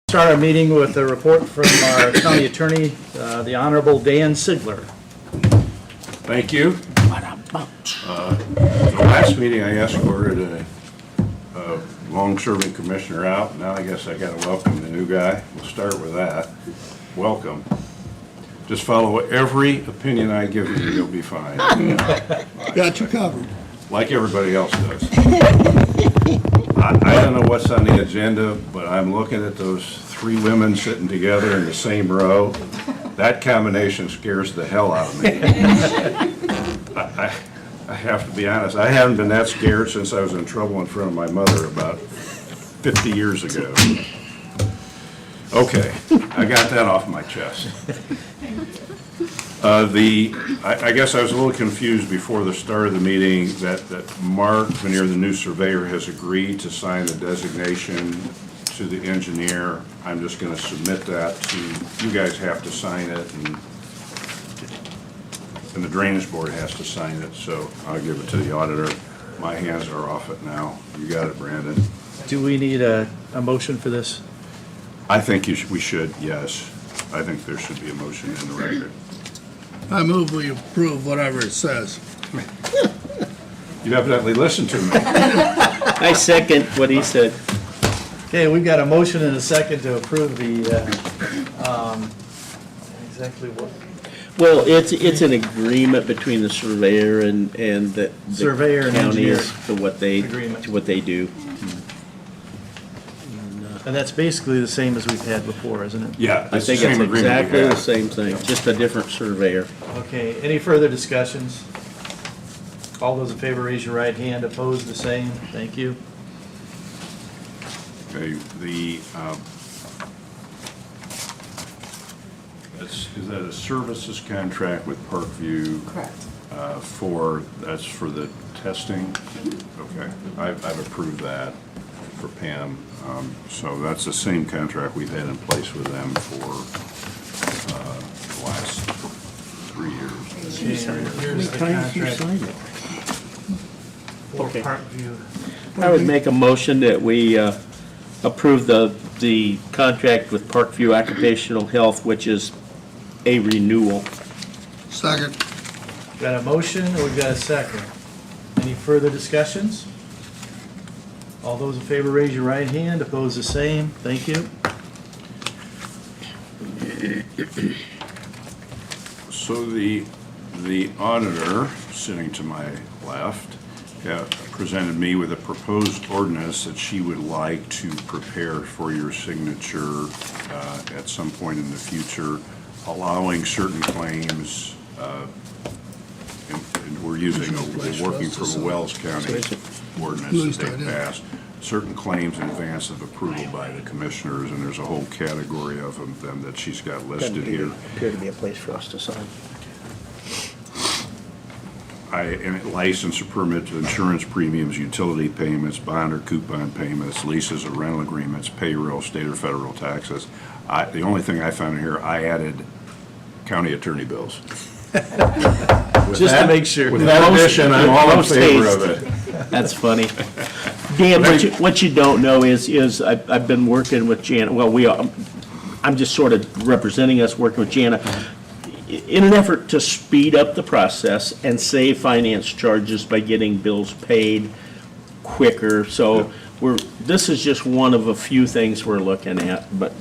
Start our meeting with a report from our county attorney, the Honorable Dan Sigler. Thank you. The last meeting I escorted a long-serving commissioner out. Now I guess I got to welcome the new guy. We'll start with that. Welcome. Just follow every opinion I give you, you'll be fine. Got you covered. Like everybody else does. I don't know what's on the agenda, but I'm looking at those three women sitting together in the same row. That combination scares the hell out of me. I have to be honest, I haven't been that scared since I was in trouble in front of my mother about 50 years ago. Okay, I got that off my chest. I guess I was a little confused before the start of the meeting that Mark Veneer, the new surveyor, has agreed to sign the designation to the engineer. I'm just going to submit that to, you guys have to sign it, and the drainage board has to sign it, so I'll give it to the auditor. My hands are off it now. You got it, Brandon. Do we need a motion for this? I think we should, yes. I think there should be a motion in the record. I move we approve whatever it says. You evidently listened to me. I second what he said. Okay, we've got a motion and a second to approve the, exactly what? Well, it's an agreement between the surveyor and the Surveyor and county engineer. as to what they Agreement. do. And that's basically the same as we've had before, isn't it? Yeah, I it's the think same it's agreement we exactly the had. same thing, just a different surveyor. Okay, any further discussions? All those in favor, raise your right hand. Opposed, the same. Thank you. Okay, is that a services contract with Parkview? Correct. That's for the testing? Okay, I've approved that for Pam. So that's the same contract we've had in place with them for the last 3 years. Here's the contract for Okay. Parkview. I would make a motion that we approve the contract with Parkview Occupational Health, which is a renewal. Second. Got a motion, and we've got a second. Any further discussions? All those in favor, raise your right hand. Opposed, the same. Thank you. So the auditor, sitting to my left, presented me with a proposed ordinance that she would like to prepare for your signature at some point in the future, allowing certain claims, and we're working from a Wells County ordinance that they passed, certain claims in advance of approval by the commissioners, and there's a whole category of them that she's got listed here. Appear to be a place for us to sign. And license or permit to insurance premiums, utility payments, bond or coupon payments, leases or rental agreements, payroll, state or federal taxes. The only thing I found in here, I added county attorney bills. Just to make sure. With that addition, I'm all in Most favor haste. of it. That's funny. Dan, what you don't know is I've been working with Jana, well, I'm just sort of representing us, working with Jana, in an effort to speed up the process and save finance charges by getting bills paid quicker. So this is just one of a few things we're looking at, but,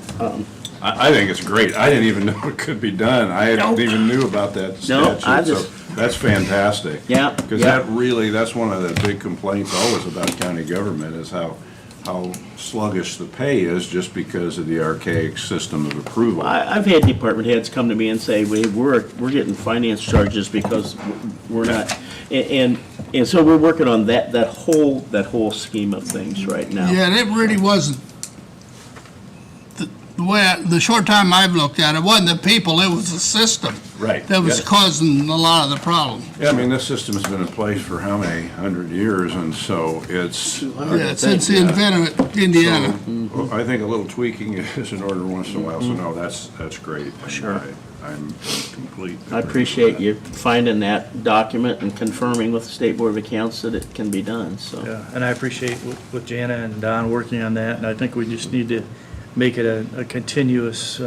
I think it's great. I didn't even know it could be done. I hadn't even knew about that statute, so that's fantastic. Yeah, Because yeah. that's one of the big complaints always about county government is how sluggish the pay is just because of the archaic system of approval. I've had department heads come to me and say, we're getting finance charges because we're not, and so we're working on that whole scheme of things right now. Yeah, and it really wasn't, the short time I've looked at it, wasn't the people, it was the system. Right. That was Yes. causing a lot of the problem. Yeah, I mean, this system's been in place for how many 100 years, and so it's. Yeah, since the invention of Indiana. Well, I think a little tweaking is in order once in a while, so no, that's great. Sure. I'm complete. I appreciate you finding that document and confirming with the State Board of Accounts that it can be done, so. Yeah, and I appreciate with Jana and Don working on that, and I think we just need to make it a continuous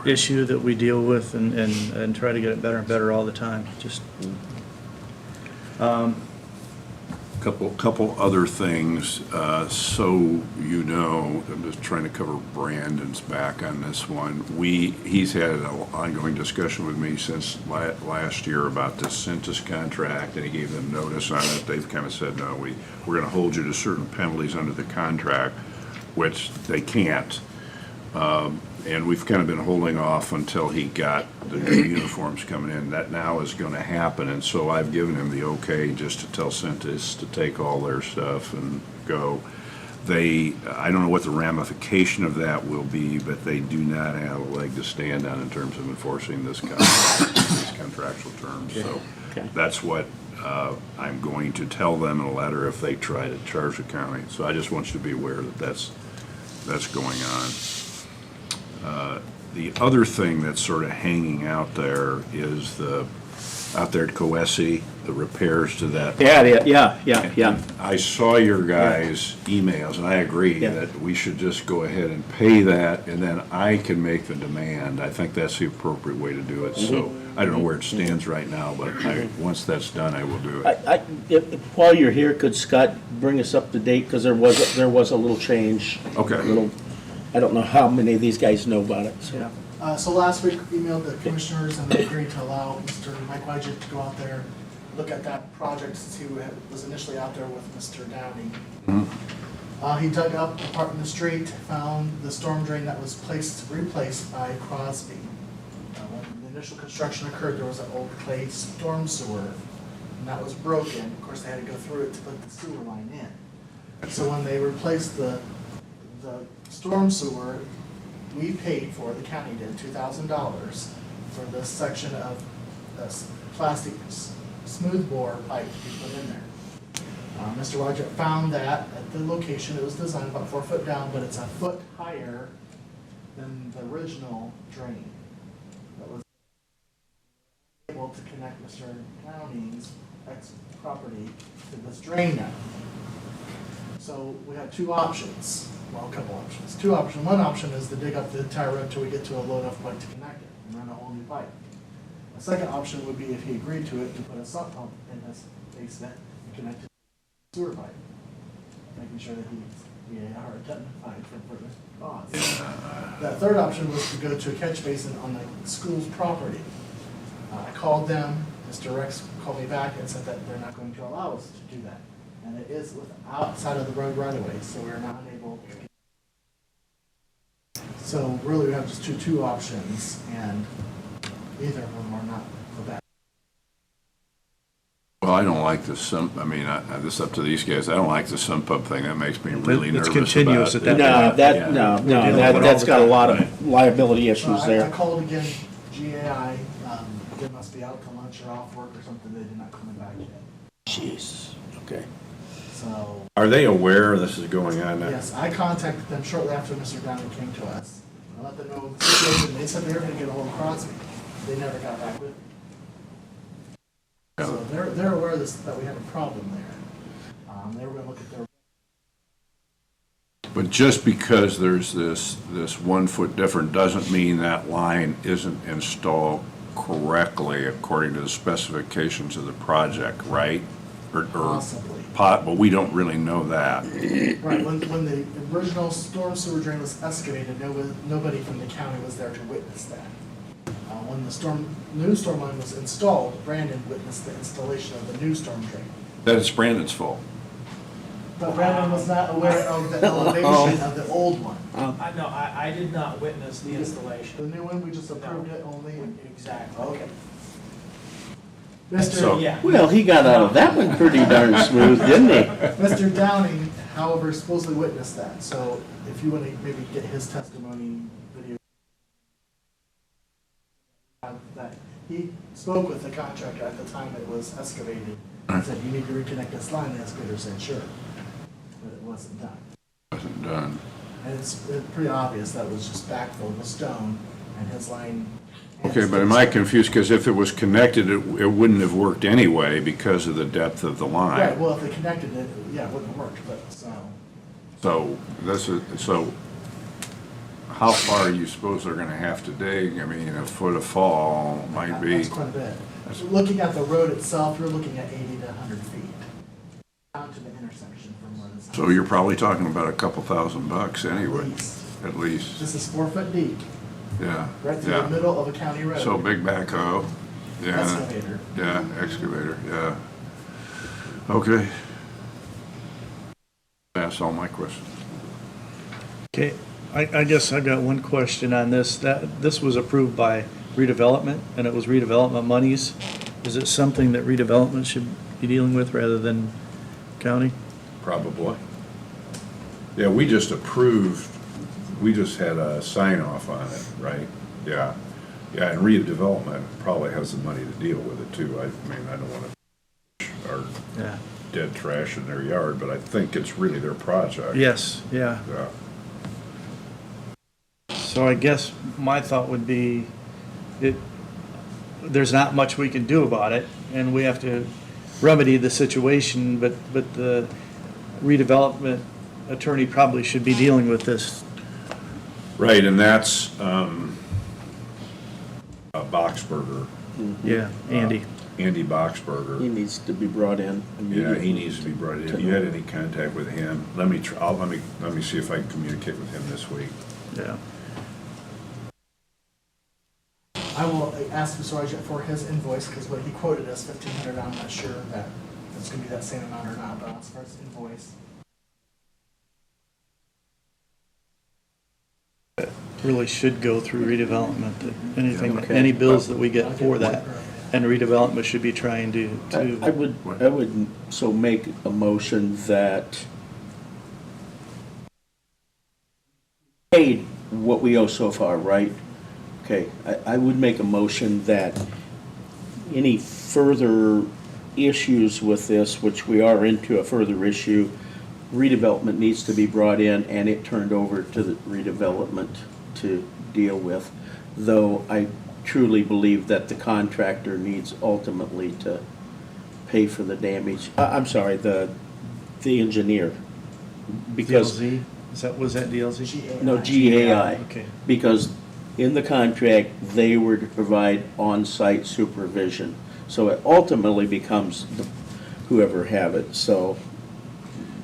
issue that we deal with and try to get it better and better all the time. Just, Couple other things, so you know, I'm just trying to cover Brandon's back on this one. He's had an ongoing discussion with me since last year about this Centus contract, and he gave them notice on it. They've kind of said, no, we're gonna hold you to certain penalties under the contract, which they can't. And we've kind of been holding off until he got the new uniforms coming in. That now is going to happen, and so I've given him the okay just to tell Centus to take all their stuff and go. I don't know what the ramification of that will be, but they do not have a leg to stand on in terms of enforcing this contract, these contractual terms. So Okay. that's what I'm going to tell them in a letter if they try to charge the county. So I just want you to be aware that that's going on. The other thing that's sort of hanging out there is out there at Coessie, the repairs to that. Yeah. I saw your guys' emails, and I agree Yeah. that we should just go ahead and pay that, and then I can make the demand. I think that's the appropriate way to do it. So I don't know where it stands right now, but once that's done, I will do it. While you're here, could Scott bring us up to date, because there was a little change. Okay. I don't know how many of these guys know about it, so. So last week, we emailed the commissioners and they agreed to allow Mr. Mike Wydget to go out there, look at that project since he was initially out there with Mr. Downing. He dug up a part in the street, found the storm drain that was replaced by Crosby. When the initial construction occurred, there was an old clay storm sewer, and that was broken. Of course, they had to go through it to put the sewer line in. So when they replaced the storm sewer, we paid for, the county did, $2,000 for this section of this plastic smoothbore pipe to be put in there. Mr. Wydget found that at the location. It was designed about 4 foot down, but it's a foot higher than the original drain that was able to connect Mr. Downing's ex-property to this drain now. So we have two options. Well, a couple options. Two options. One option is to dig up the entire road until we get to a low enough point to connect it and run a whole new pipe. The second option would be, if he agreed to it, to put a sump pump in his basement and connect it to the sewer pipe, making sure that he are identified for further cause. That third option was to go to a catch basin on the school's property. I called them. Mr. Rex called me back and said that they're not going to allow us to do that. And it is outside of the road right away, so we're not unable. So really, we have just two options, and either of them are not the best. Well, I don't like the sump, I mean, this is up to these guys. I don't like the sump pump thing. That makes me really nervous It's about continuous it. at that point. That's got a lot of liability issues I there. called again, GAI, they must be out to lunch or off work or something, they did not come back yet. Jeez, okay. So, Are they aware this is going on now? yes, I contacted them shortly after Mr. Downing came to us. I let them know the situation. They said they were gonna get a hold of Crosby. They never got back with me. Yeah. So they're aware of this, that we have a problem there. They were gonna look at their, But just because there's this 1 foot difference doesn't mean that line isn't installed correctly according to the specifications of the project, right? Or possibly. but we don't really know that. Right, when the original storm sewer drain was excavated, nobody from the county was there to witness that. When the new storm line was installed, Brandon witnessed the installation of the new storm drain. That it's Brandon's fault. But Brandon was not aware of the elevation of the old one. No, I did not witness the The installation. new one, we just approved it only. Exactly. Okay. So- Mr. Yeah. Well, he got out of that one pretty darn smooth, didn't he? Mr. Downing, however, supposedly witnessed that. So if you want to maybe get his testimony video, that he spoke with the contractor at the time it was excavated and said, you need to reconnect this line. The excavator said, sure. But it wasn't done. Wasn't done. And it's pretty obvious that it was just backfilled with stone and his line. Okay, but am I confused? Because if it was connected, it wouldn't have worked anyway because of the depth of the line. Right, well, if they connected it, yeah, it wouldn't have worked, but so. So so how far you suppose they're gonna have to dig? I mean, a foot of fall might be, That's quite a bit. Looking at the road itself, you're looking at 80 to 100 feet. Down to the intersection from where this. so you're probably talking about a couple $1,000 anyway, Least. at least, This is 4 foot deep, yeah. right through the Yeah. middle of a county road. So big backhoe, yeah. Excavator. Yeah, excavator, yeah. Okay. That's all my questions. Okay, I guess I've got one question on this. This was approved by redevelopment, and it was redevelopment monies. Is it something that redevelopment should be dealing with rather than county? Probably. Yeah, we just approved, we just had a sign off on it, right? Yeah. Yeah, and redevelopment probably has the money to deal with it too. I mean, I don't want to our Yeah. dead trash in their yard, but I think it's really their project. Yes, yeah. Yeah. So I guess my thought would be, there's not much we can do about it, and we have to remedy the situation, but the redevelopment attorney probably should be dealing with this. Right, and that's, Boxberger, Yeah, Andy. Andy He Boxberger. needs to be brought in Yeah, immediately. he needs to be brought in. Have you had any contact with him? Let me see if I can communicate with him this week. Yeah. I will ask Mr. Wojcik for his invoice, because what he quoted as 1,500, I'm not sure that it's gonna be that same amount or not, but as far as invoice. Really should go through redevelopment, anything, Okay. any bills that we get I'll for get that. one. And redevelopment should be trying I would so make a motion that paid what we owe so far, right? Okay, I would make a motion that any further issues with this, which we are into a further issue, redevelopment needs to be brought in and it turned over to the redevelopment to deal with, though I truly believe that the contractor needs ultimately to pay for the damage. I'm sorry, the engineer. Because, DLZ, was that DLZ? GAI. no, GAI. Okay. Because in the contract, they were to provide on-site supervision. So it ultimately becomes whoever have it. So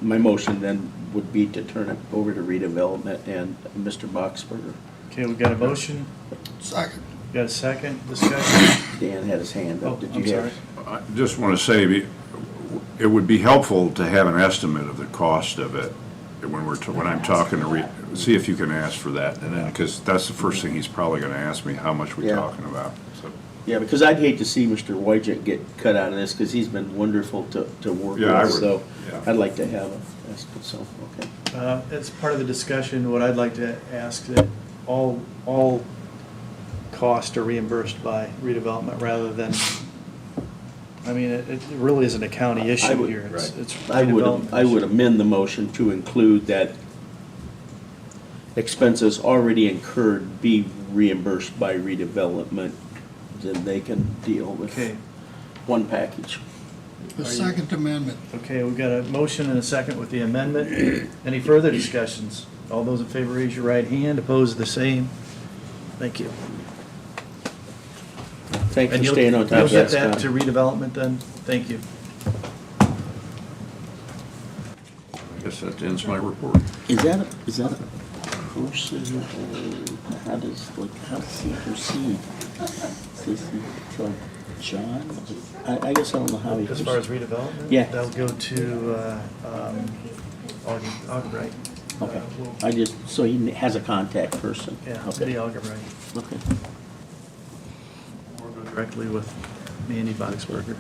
my motion then would be to turn it over to redevelopment and Mr. Boxberger. Okay, we've got a motion, Second. got a second discussion. Dan had his hand Oh, up. Did I'm you sorry. have? I just want to say, it would be helpful to have an estimate of the cost of it when I'm talking to, see if you can ask for that, and then, because that's the first thing he's probably going to ask me, how much we Yeah. talking about, so. Yeah, because I'd hate to see Mr. Wojcik get cut out of this because he's been wonderful to work Yeah, I with. would, So yeah. I'd like to have an estimate, so, okay. As part of the discussion, what I'd like to ask that all costs are reimbursed by redevelopment rather than, I mean, it really isn't a county I issue would- here. It's I would redevelopment. amend the motion to include that expenses already incurred be reimbursed by redevelopment, then they can deal with Okay, one package. The Second Amendment. okay, we've got a motion and a second with the amendment. Any further discussions? All those in favor, raise your right hand. Opposed, the same. Thank you. Thanks And for you'll staying on top you'll of get that, that to Scott. redevelopment then? Thank you. I guess that ends my report. Is that a person, or how does he proceed? Does he tell John? I guess I don't know how he. As far as redevelopment? Yeah. They'll go to Algebright. Okay, We'll- so he has a contact person? Yeah, Okay. City Algebright. Okay. We'll go directly with Andy Boxberger.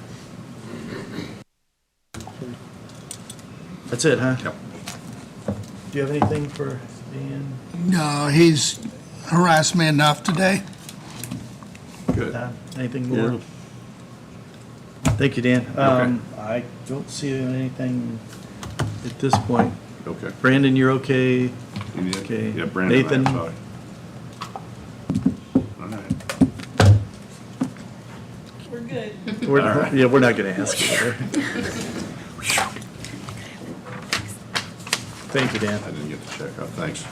That's it, huh? Yep. Do you have anything for Dan? No, he's harassed me enough today. Good. Anything Yeah. more? Thank you, Dan. Okay. I don't see anything at this point. Okay. Brandon, you're okay? You need- Okay. Yeah, Brandon, Nathan? I'm sorry. All right. We're good. Yeah, we're not gonna ask you. Thank you, Dan. I didn't get the check out, thanks.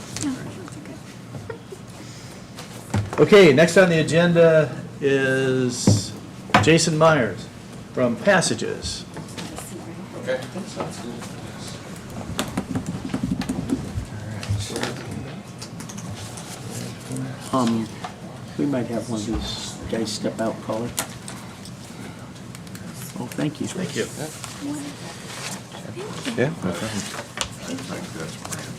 Okay, next on the agenda is Jason Myers from Passages. Okay, sounds good. We might have one of these guys step out, caller. Oh, thank you. Thank you. Yeah. I think that's Brandon,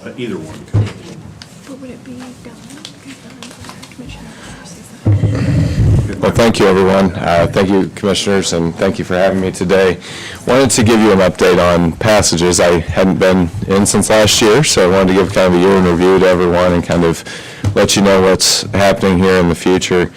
just, either one could. But would it be done? Commissioner? Well, thank you, everyone. Thank you, commissioners, and thank you for having me today. Wanted to give you an update on Passages. I hadn't been in since last year, so I wanted to give kind of a year in review to everyone and kind of let you know what's happening here in the future.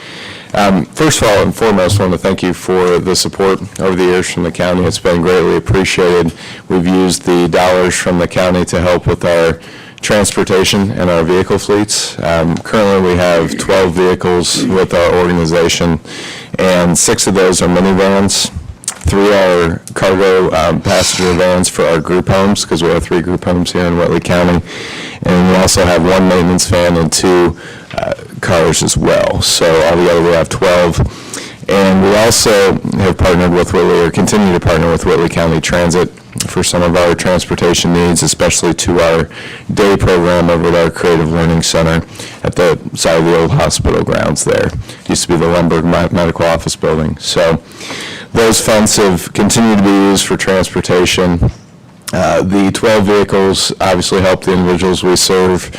First of all and foremost, I want to thank you for the support over the years from the county. It's been greatly appreciated. We've used the dollars from the county to help with our transportation and our vehicle fleets. Currently, we have 12 vehicles with our organization, and 6 of those are minivans. 3 are cargo passenger vans for our group homes, because we have 3 group homes here in Whitley County. And we also have 1 maintenance van and 2 cars as well. So altogether, we have 12. And we also have partnered with Whitley, or continue to partner with Whitley County Transit for some of our transportation needs, especially to our day program over at our Creative Learning Center at the side of the old hospital grounds there. It used to be the Lemberg Medical Office Building. So those funds have continued to be used for transportation. The 12 vehicles obviously help the individuals we serve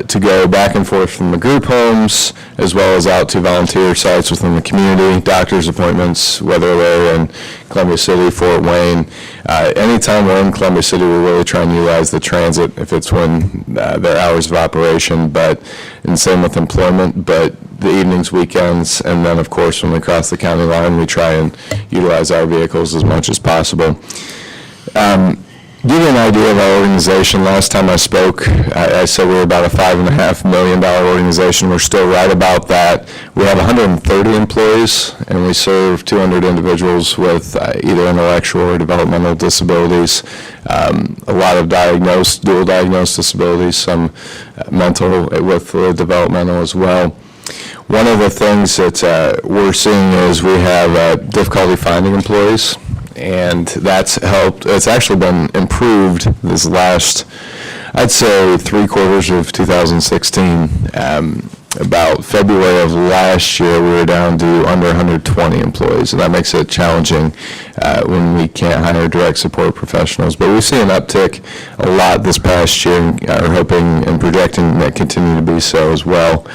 to go back and forth from the group homes, as well as out to volunteer sites within the community, doctor's appointments, whether they're in Columbia City, Fort Wayne. Anytime we're in Columbia City, we really try and utilize the transit if it's when their hours of operation, and same with employment, but the evenings, weekends, and then, of course, when we cross the county line, we try and utilize our vehicles as much as possible. Give you an idea of our organization, last time I spoke, I said we were about a $5.5 million organization. We're still right about that. We have 130 employees, and we serve 200 individuals with either intellectual or developmental disabilities, a lot of dual diagnosed disabilities, some mental with developmental as well. One of the things that we're seeing is we have difficulty finding employees, and that's helped. It's actually been improved this last, I'd say, 3 quarters of 2016. About February of last year, we were down to under 120 employees, and that makes it challenging when we can't hire direct support professionals. But we see an uptick a lot this past year, and are hoping and projecting that continue to be so as well.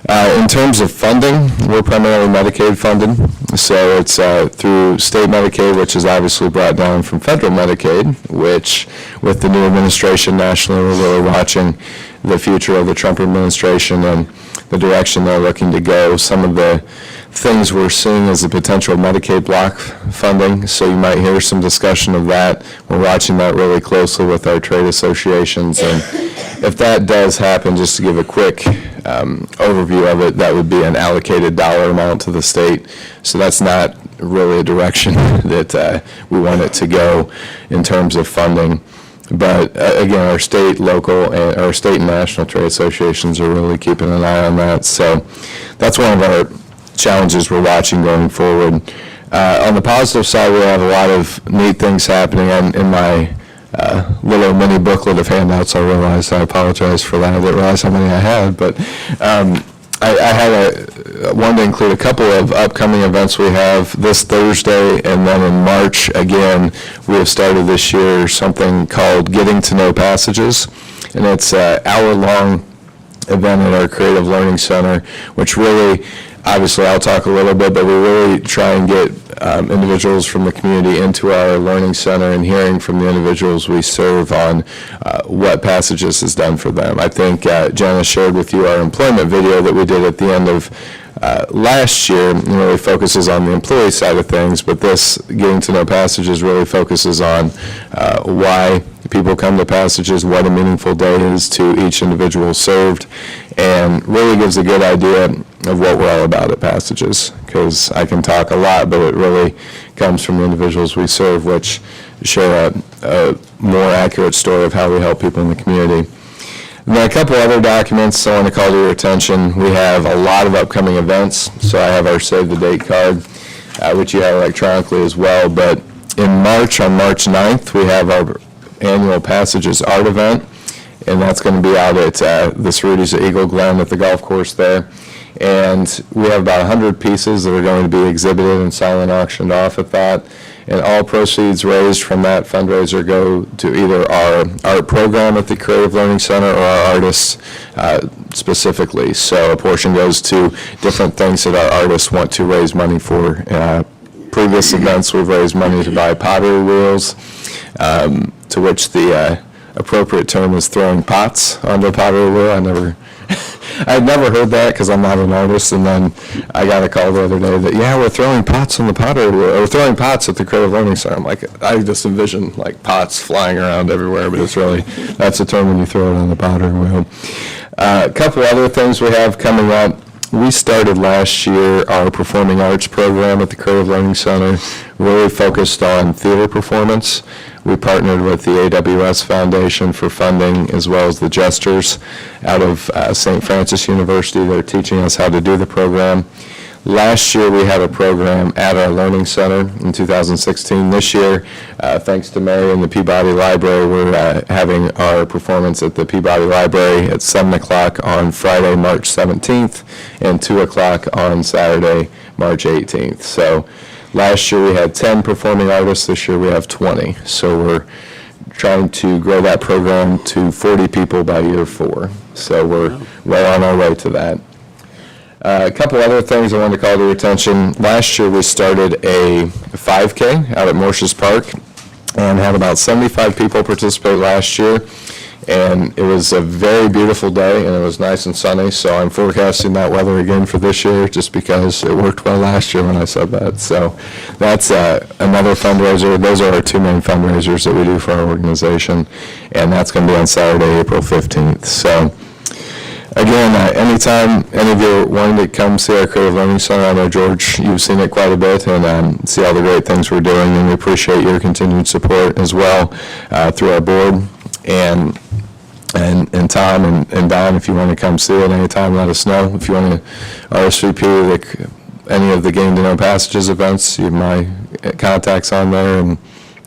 In terms of funding, we're primarily Medicaid funded, so it's through state Medicaid, which is obviously brought down from federal Medicaid, which with the new administration nationally, we're really watching the future of the Trump administration and the direction they're looking to go. Some of the things we're seeing is the potential Medicaid block funding, so you might hear some discussion of that. We're watching that really closely with our trade associations, and if that does happen, just to give a quick overview of it, that would be an allocated dollar amount to the state. So that's not really a direction that we want it to go in terms of funding. But again, our state, local, and our state and national trade associations are really keeping an eye on that. So that's one of our challenges we're watching going forward. On the positive side, we have a lot of neat things happening. In my little mini booklet of handouts, I realized, I apologize for that. I didn't realize how many I had, but I had wanted to include a couple of upcoming events we have this Thursday, and then in March, again, we have started this year something called Getting to Know Passages, and it's an hour-long event at our Creative Learning Center, which really, obviously I'll talk a little bit, but we really try and get individuals from the community into our learning center and hearing from the individuals we serve on what Passages has done for them. I think Janice shared with you our employment video that we did at the end of last year. Really focuses on the employee side of things, but this Getting to Know Passages really focuses on why people come to Passages, what a meaningful day is to each individual served, and really gives a good idea of what we're all about at Passages, because I can talk a lot, but it really comes from the individuals we serve, which share a more accurate story of how we help people in the community. And then a couple other documents I want to call to your attention. We have a lot of upcoming events, so I have our save the date card, which you have electronically as well. But in March, on March 9th, we have our annual Passages Art event, and that's going to be out at the Cerritos at Eagle Glen at the golf course there. And we have about 100 pieces that are going to be exhibited and silent auctioned off at that. And all proceeds raised from that fundraiser go to either our art program at the Creative Learning Center or our artists specifically. So a portion goes to different things that our artists want to raise money for. Previous events, we've raised money to buy pottery wheels, to which the appropriate term is throwing pots onto a pottery wheel. I'd never heard that because I'm not an artist, and then I got a call the other day that, yeah, we're throwing pots on the pottery wheel, or throwing pots at the Creative Learning Center. I'm like, I just envision like pots flying around everywhere, but it's really, that's the term when you throw it on the pottery wheel. A couple other things we have coming up. We started last year our performing arts program at the Creative Learning Center, really focused on theater performance. We partnered with the AWS Foundation for funding, as well as the Jesters out of St. Francis University. They're teaching us how to do the program. Last year, we had a program at our Learning Center in 2016. This year, thanks to Mary and the Peabody Library, we're having our performance at the Peabody Library at 7 o'clock on Friday, March 17th, and 2 o'clock on Saturday, March 18th. So last year, we had 10 performing artists. This year, we have 20. So we're trying to grow that program to 40 people by year 4. So we're well on our way to that. A couple other things I wanted to call to your attention. Last year, we started a 5K out at Morses Park and had about 75 people participate last year. And it was a very beautiful day, and it was nice and sunny, so I'm forecasting that weather again for this year, just because it worked well last year when I said that. So that's another fundraiser. Those are our two main fundraisers that we do for our organization, and that's going to be on Saturday, April 15th. So again, anytime any of you are wanting to come see our Creative Learning Center, I know, George, you've seen it quite a bit, and see all the great things we're doing, and we appreciate your continued support as well through our board. And Tom and Don, if you want to come see it anytime, let us know. If you want to RSVP any of the Getting to Know Passages events, you have my contacts on there, and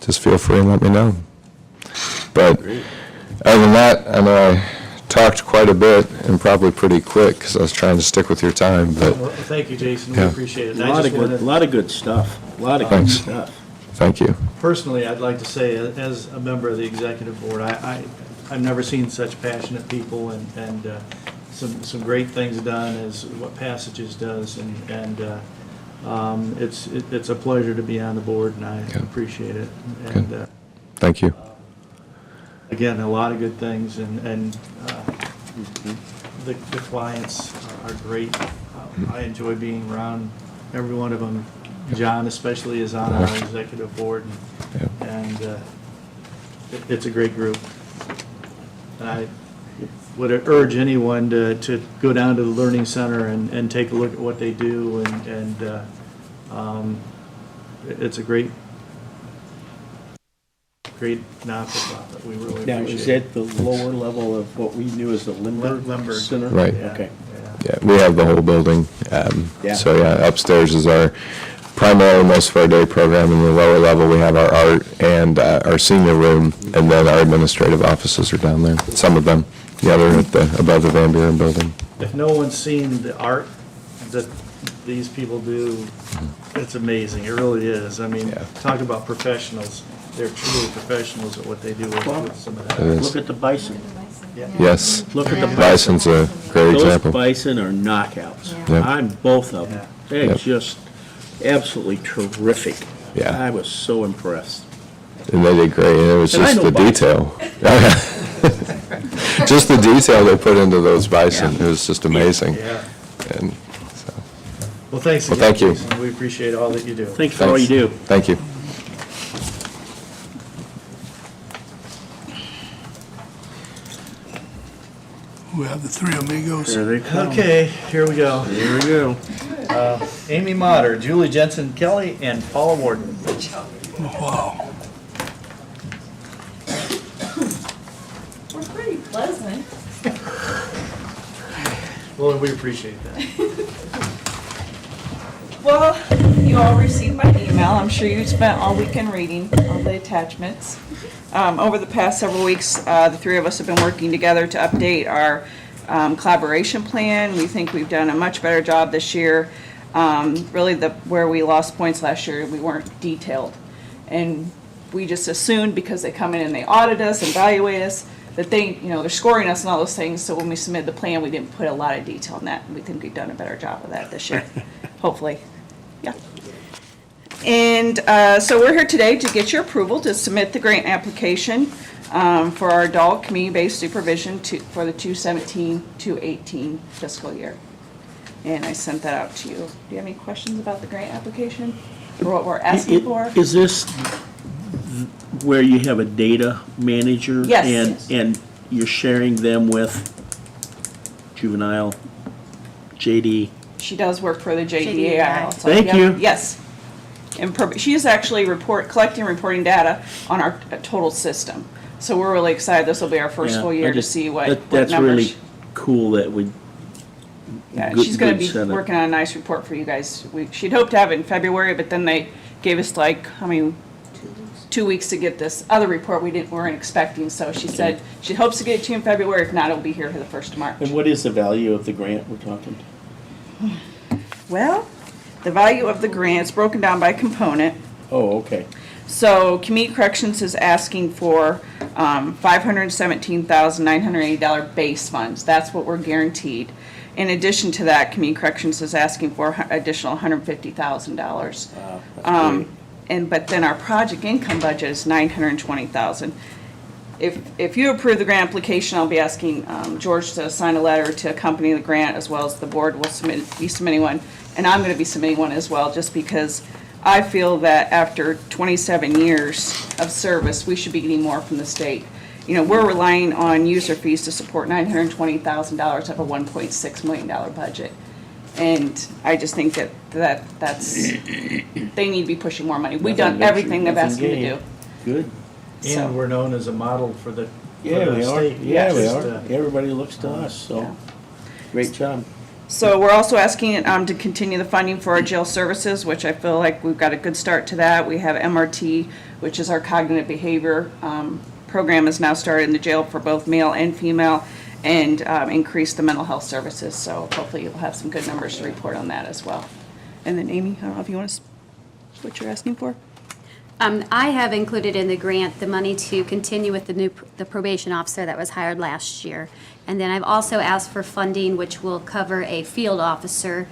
just feel free and let me know. But other than that, I know I talked quite a bit and probably pretty quick because I was trying to stick with your time, but Well, thank you, Jason, we Yeah. appreciate it. A I lot just of good, wanted, lot of good stuff, a lot of good Thanks. stuff. thank you. personally, I'd like to say, as a member of the executive board, I've never seen such passionate people and some great things done as what Passages does, and it's a pleasure to be on the board, and I appreciate it. And Thank you. again, a lot of good things, and the clients are great. I enjoy being around every one of them. John especially is on our executive board, and it's a great group. And I would urge anyone to go down to the Learning Center and take a look at what they do, and it's a great not-for-profit. We really Now, is appreciate it. that the lower level of what we knew as the Lindbergh Lindbergh. Center? Right. Yeah, Okay. yeah. Yeah, we have the whole building. Yeah. So yeah, upstairs is our primarily most of our day program. In the lower level, we have our art and our senior room, and then our administrative offices are down there. Some of them, the other above the Van Buren building. If no one's seen the art that these people do, it's amazing. It really is. I mean, Yeah. talk about professionals. They're truly professionals at what they do with some of It that. is. Look at the bison. Yes, Look at the bison. Bison's a great Those example. bison are knockouts. Yeah. On both of them. They're Yep. just absolutely terrific. Yeah. I was so impressed. And they did great, and it was And I just know the bison. detail. Just the detail they put into those bison, it was just amazing. Yeah. And so, Well, thanks Well, again, thank you. Jason. We appreciate all that you do. Thanks for all you do. thank you. We have the three amigos. There they come. Okay, here we go. Here we go. Amy Motter, Julie Jensen Kelly, and Paula Warden. Wow. We're pretty pleasant. Well, we appreciate that. Well, you all received my email. I'm sure you spent all weekend reading all the attachments. Over the past several weeks, the three of us have been working together to update our collaboration plan. We think we've done a much better job this year. Really, where we lost points last year, we weren't detailed. And we just assumed because they come in and they audit us, evaluate us, that they're scoring us and all those things. So when we submitted the plan, we didn't put a lot of detail in that. We think we've done a better job of that this year, hopefully. Yeah. And so we're here today to get your approval to submit the grant application for our adult community-based supervision for the 2017-2018 fiscal year. And I sent that out to you. Do you have any questions about the grant application or what we're asking for? Is this where you have a data manager? Yes. And you're sharing them with juvenile, JD? She does work for the JDAI. JDAI. So, Thank yep, you. Yes. And she's actually collecting and reporting data on our total system. So we're really excited. This will be our first Yeah, full I year to just- see what That's numbers. really cool that we, Yeah, good- she's gonna good be setup. working on a nice report for you guys. She'd hoped to have it in February, but then they gave us 2 weeks to get this other report weren't expecting. So she said she hopes to get it to you in February. If not, it'll be here for the 1st of March. and what is the value of the grant we're talking? Well, the value of the grant is broken down by component. Oh, okay. So Community Corrections is asking for $517,980 base funds. That's what we're guaranteed. In addition to that, Community Corrections is asking for additional $150,000. Wow, that's great. But then our project income budget is $920,000. If you approve the grant application, I'll be asking George to sign a letter to accompany the grant, as well as the board will be submitting one. And I'm gonna be submitting one as well, just because I feel that after 27 years of service, we should be getting more from the state. We're relying on user fees to support $920,000 of a $1.6 million budget. And I just think that's, they need to be pushing more money. We've done everything they've asked me to do. Good. So- And we're known as a model for the Yeah, we are. state. Yeah, we Just, are. Everybody looks to us, so, great job. So we're also asking to continue the funding for our jail services, which I feel like we've got a good start to that. We have MRT, which is our cognitive behavior program, is now started in the jail for both male and female, and increase the mental health services. So hopefully you'll have some good numbers to report on that as well. And then Amy, I don't know if you want to, what you're asking for? I have included in the grant the money to continue with the probation officer that was hired last year. And then I've also asked for funding which will cover a field officer.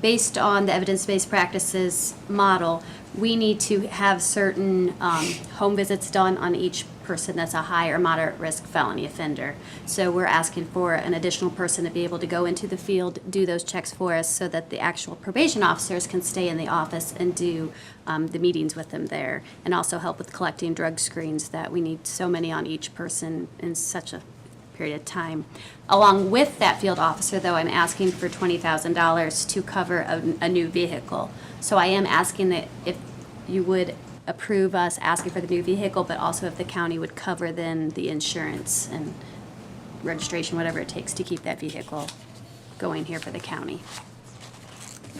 Based on the evidence-based practices model, we need to have certain home visits done on each person that's a high or moderate risk felony offender. So we're asking for an additional person to be able to go into the field, do those checks for us so that the actual probation officers can stay in the office and do the meetings with them there, and also help with collecting drug screens that we need so many on each person in such a period of time. Along with that field officer, though, I'm asking for $20,000 to cover a new vehicle. So I am asking that if you would approve us asking for the new vehicle, but also if the county would cover then the insurance and registration, whatever it takes to keep that vehicle going here for the county.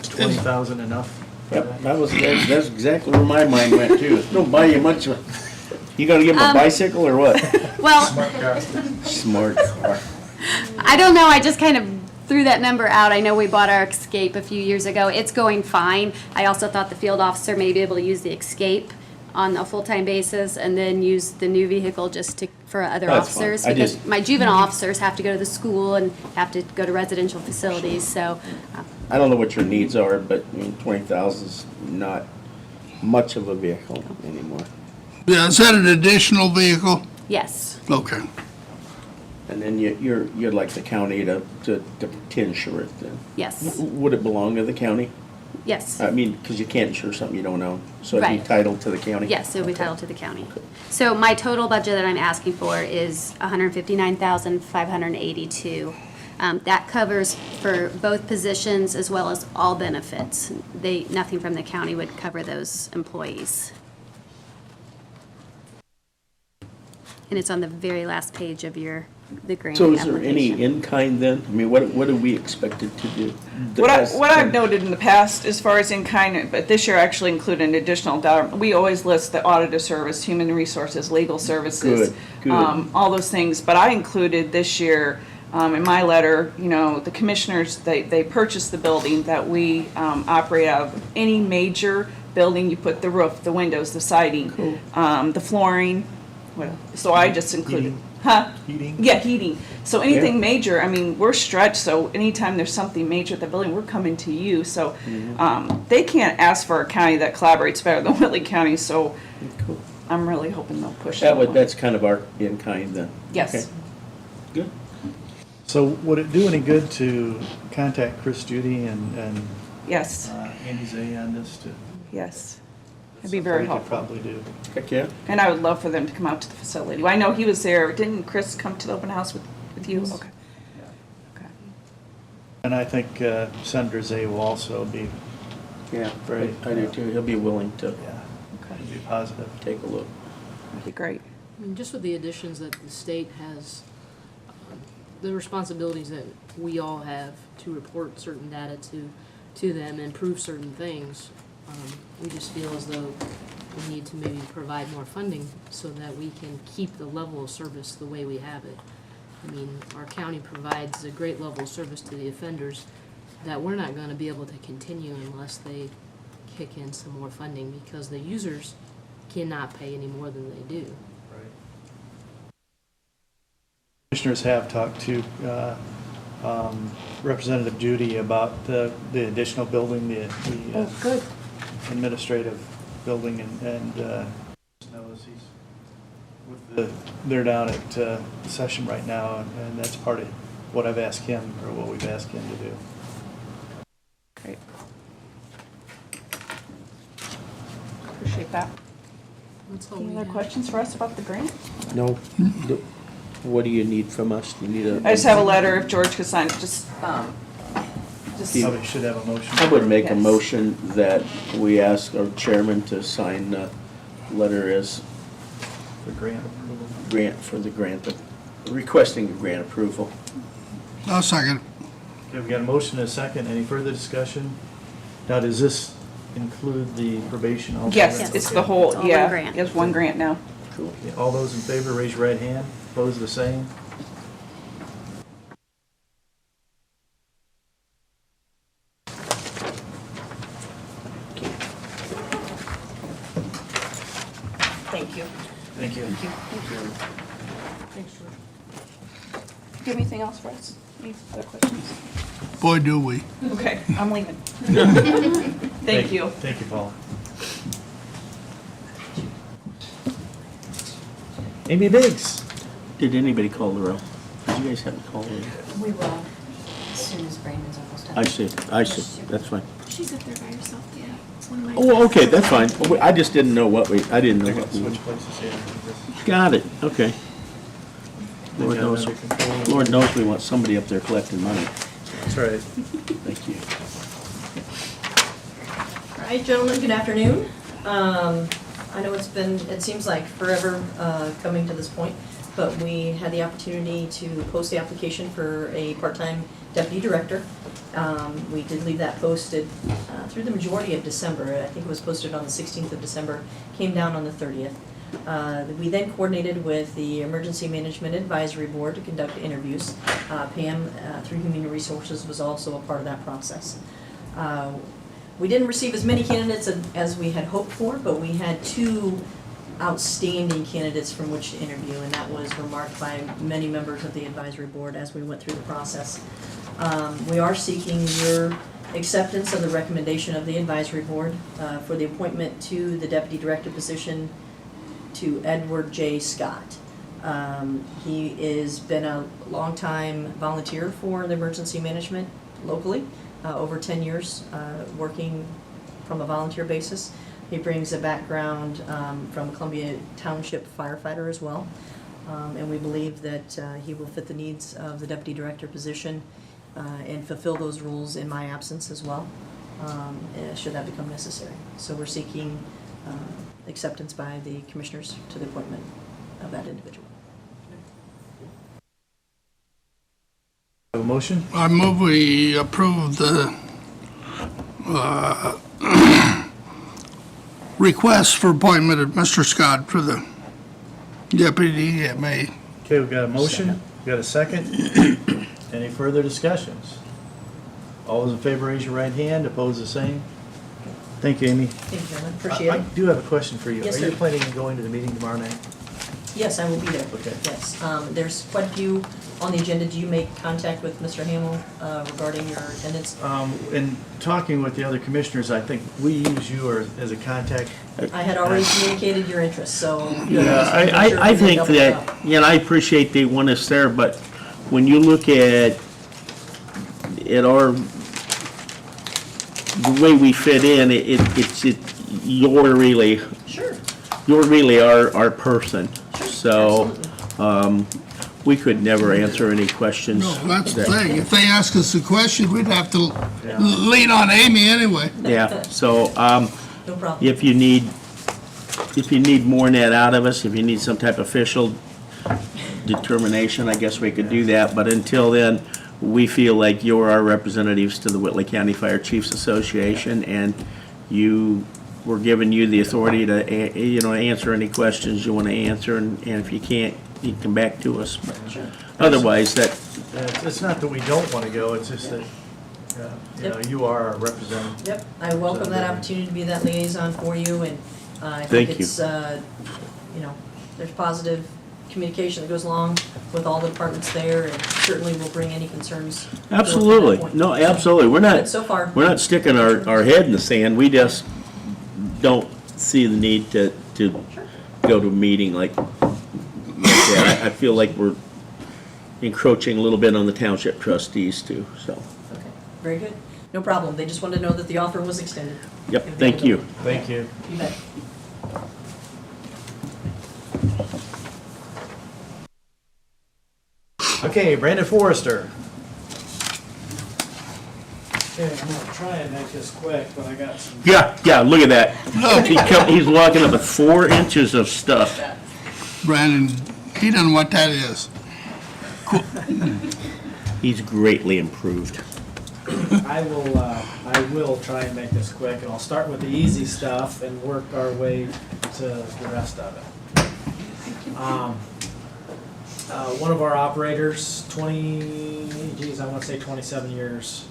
Is 20,000 enough? for Yep, that? that's exactly where my mind went too. Don't buy you much. You gonna give him a bicycle or what? Well, Smart car. I don't know, I just kind of threw that number out. I know we bought our Escape a few years ago. It's going fine. I also thought the field officer may be able to use the Escape on a full-time basis and then use the new vehicle just for other That's fine. officers. I Because just- my juvenile officers have to go to the school and have to go to residential facilities, so, I don't know what your needs are, but I mean, 20,000 is not much of a vehicle anymore. Yeah, is that an additional vehicle? yes. Okay. And then you'd like the county to insure it then? Yes. Would it belong to the county? Yes. I mean, because you can't insure something you don't own, so it'd be Right. titled to the county? Yes, it would be titled to the county. So my total budget that I'm asking for is $159,582. That covers for both positions as well as all benefits. Nothing from the county would cover those employees. And it's on the very last page of the grant So is there any application. in-kind then? I mean, what are we expected to do? What I've noted in the past, as far as in-kind, but this year I actually included an additional dollar. We always list the auditor service, human resources, legal services. Good. All those things, but I included this year, in my letter, the commissioners, they purchased the building that we, operate out of. Any major building, you put the roof, the windows, the siding, the flooring, so I just included. Heating. Huh? Heating? Yeah, heating. So anything Yeah. major, I mean, we're stretched, so anytime there's something major at the building, we're coming to you. So they can't ask for a county that collaborates better than Whitley County, so Cool. I'm really hoping they'll push that one. That's kind of our in-kind then? Yes. Okay. Good. So would it do any good to contact Chris Judy and Yes, Andy Zay on this to? yes. It'd be very Something we could helpful. Probably do. Heck, yeah. And I would love for them to come out to the facility. I know he was there. Didn't Chris come to the open house with you? Okay. Okay. And I think Senator Zay will also be, Yeah, Right. I do too. He'll be willing to Okay. be positive. take a look. That'd be great. I mean, just with the additions that the state has, the responsibilities that we all have to report certain data to them and prove certain things, we just feel as though we need to maybe provide more funding so that we can keep the level of service the way we have it. I mean, our county provides a great level of service to the offenders that we're not gonna be able to continue unless they kick in some more funding, because the users cannot pay any more than they do. Commissioners have talked to Representative Judy about the additional building, the Good. administrative building, and knows they're down at session right now, and that's part of what I've asked him, or what we've asked him to do. Great. Appreciate that. That's all Any we other have. questions for us about the grant? No? What do you need from us? Do you need a? I just have a letter, if George could sign it, just, Probably should have a motion. I would make a Yes. motion that we ask our chairman to sign the letter as For grant approval. grant for the grant, requesting grant approval. I'll second. Okay, we've got a motion and a second. Any further discussion? Now, does this include the probation also? yes, it's the whole, It's all one yeah, grant. it's one grant now. Cool. Okay, all those in favor, raise your right hand. Opposed, the same. Thank you. Thank you. Thanks, George. Do you have anything else for us? Any other questions? Boy, do we. Okay, I'm leaving. Thank you. Thank you, Paul. Amy Biggs. Did anybody call the roll? Did you guys have to call the roll? We will, as soon as Brandon's almost done. I see, that's fine. She's up there by herself, yeah. It's one of my. Oh, okay, that's fine. I just didn't know I didn't know I got what we switch places here. Got it, okay. They Lord got it knows, under control. Lord knows we want somebody up there collecting money. That's right. Thank you. All right, gentlemen, good afternoon. I know it seems like forever coming to this point, but we had the opportunity to post the application for a part-time deputy director. We did leave that posted through the majority of December. I think it was posted on the 16th of December, came down on the 30th. We then coordinated with the Emergency Management Advisory Board to conduct interviews. Pam, through Human Resources, was also a part of that process. We didn't receive as many candidates as we had hoped for, but we had two outstanding candidates from which to interview, and that was remarked by many members of the advisory board as we went through the process. We are seeking your acceptance of the recommendation of the advisory board for the appointment to the deputy director position to Edward J. Scott. He has been a longtime volunteer for the emergency management locally. over 10 years, working from a volunteer basis. He brings a background from Columbia Township firefighter as well. And we believe that he will fit the needs of the deputy director position and fulfill those roles in my absence as well, should that become necessary. So we're seeking acceptance by the commissioners to the appointment of that individual. Have a motion? I move we approve the request for appointment of Mr. Scott for the deputy EMA. Okay, we've got a motion, we got a second. Any further discussions? All those in favor, raise your right hand, opposed the same. Thank you, Amy. Thank you, gentlemen, appreciate I it. do have a question for you. Yes, Are you sir. planning on going to the meeting tomorrow night? Yes, I will be there. Okay. Yes, there's quite a few on the agenda. Do you make contact with Mr. Hamel regarding your attendance? In talking with the other commissioners, I think we use you as a contact. I had already communicated your interest, so. Yeah, I think that, I appreciate they want us there, but when you look at our, the way we fit in, you're really, Sure. our person. So, we could never answer any questions. No, that's the thing. If they ask us a question, we'd have to lean on Amy anyway. Yeah, so, No problem. if you need more than that out of us, if you need some type of official determination, I guess we could do that, but until then, we feel like you're our representatives to the Whitley County Fire Chiefs Association, and we're giving you the authority to, answer any questions you want to answer, and if you can't, you can come back to us. Otherwise, It's not that we don't want to go, it's just that, Yep. you are our representative. Yep, I welcome that opportunity to be that liaison for you, and I Thank think you. it's, there's positive communication that goes along with all the departments there, and certainly will bring any concerns. forth at that absolutely, point. no, absolutely, we're But not, so far, we're not sticking our head in the sand, we just don't see the need to go to a meeting like that. I feel like we're encroaching a little bit on the township trustees too, so, okay, very good. No problem. They just wanted to know that the offer was extended. yep, thank you. Thank you. You bet. Okay, Brandon Forrester. Okay, I'm gonna try and make this quick, but I got some. Yeah, look at that. He's walking up with 4 inches of stuff. Brandon, he doesn't know what that is. He's greatly improved. I will try and make this quick, and I'll start with the easy stuff and work our way to the rest of it. One of our operators, I want to say 27 years,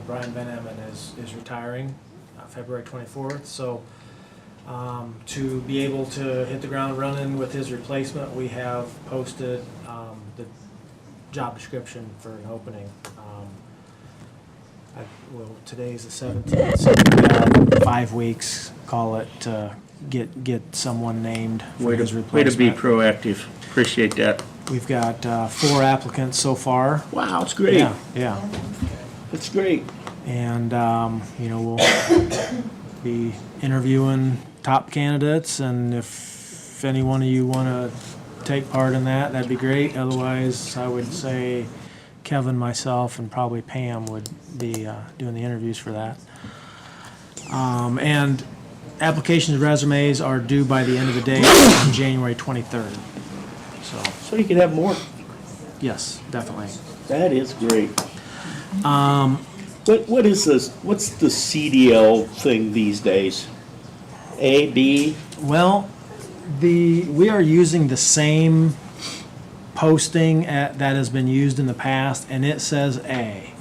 Brian Van Emmen is retiring February 24th. So to be able to hit the ground running with his replacement, we have posted the job description for an opening. Today's the 17th, so we've got 5 weeks, call it, to get someone named for his Way replacement. to be proactive. Appreciate that. We've got 4 applicants so far. Wow, it's great. Yeah. It's great. And, we'll be interviewing top candidates, and if any one of you want to take part in that, that'd be great. Otherwise, I would say Kevin, myself, and probably Pam would be doing the interviews for that. And applications and resumes are due by the end of the day on January 23rd. So you can have more. Yes, definitely. That is great. What is this? What's the CDL thing these days? A, B? Well, we are using the same posting that has been used in the past, and it says A.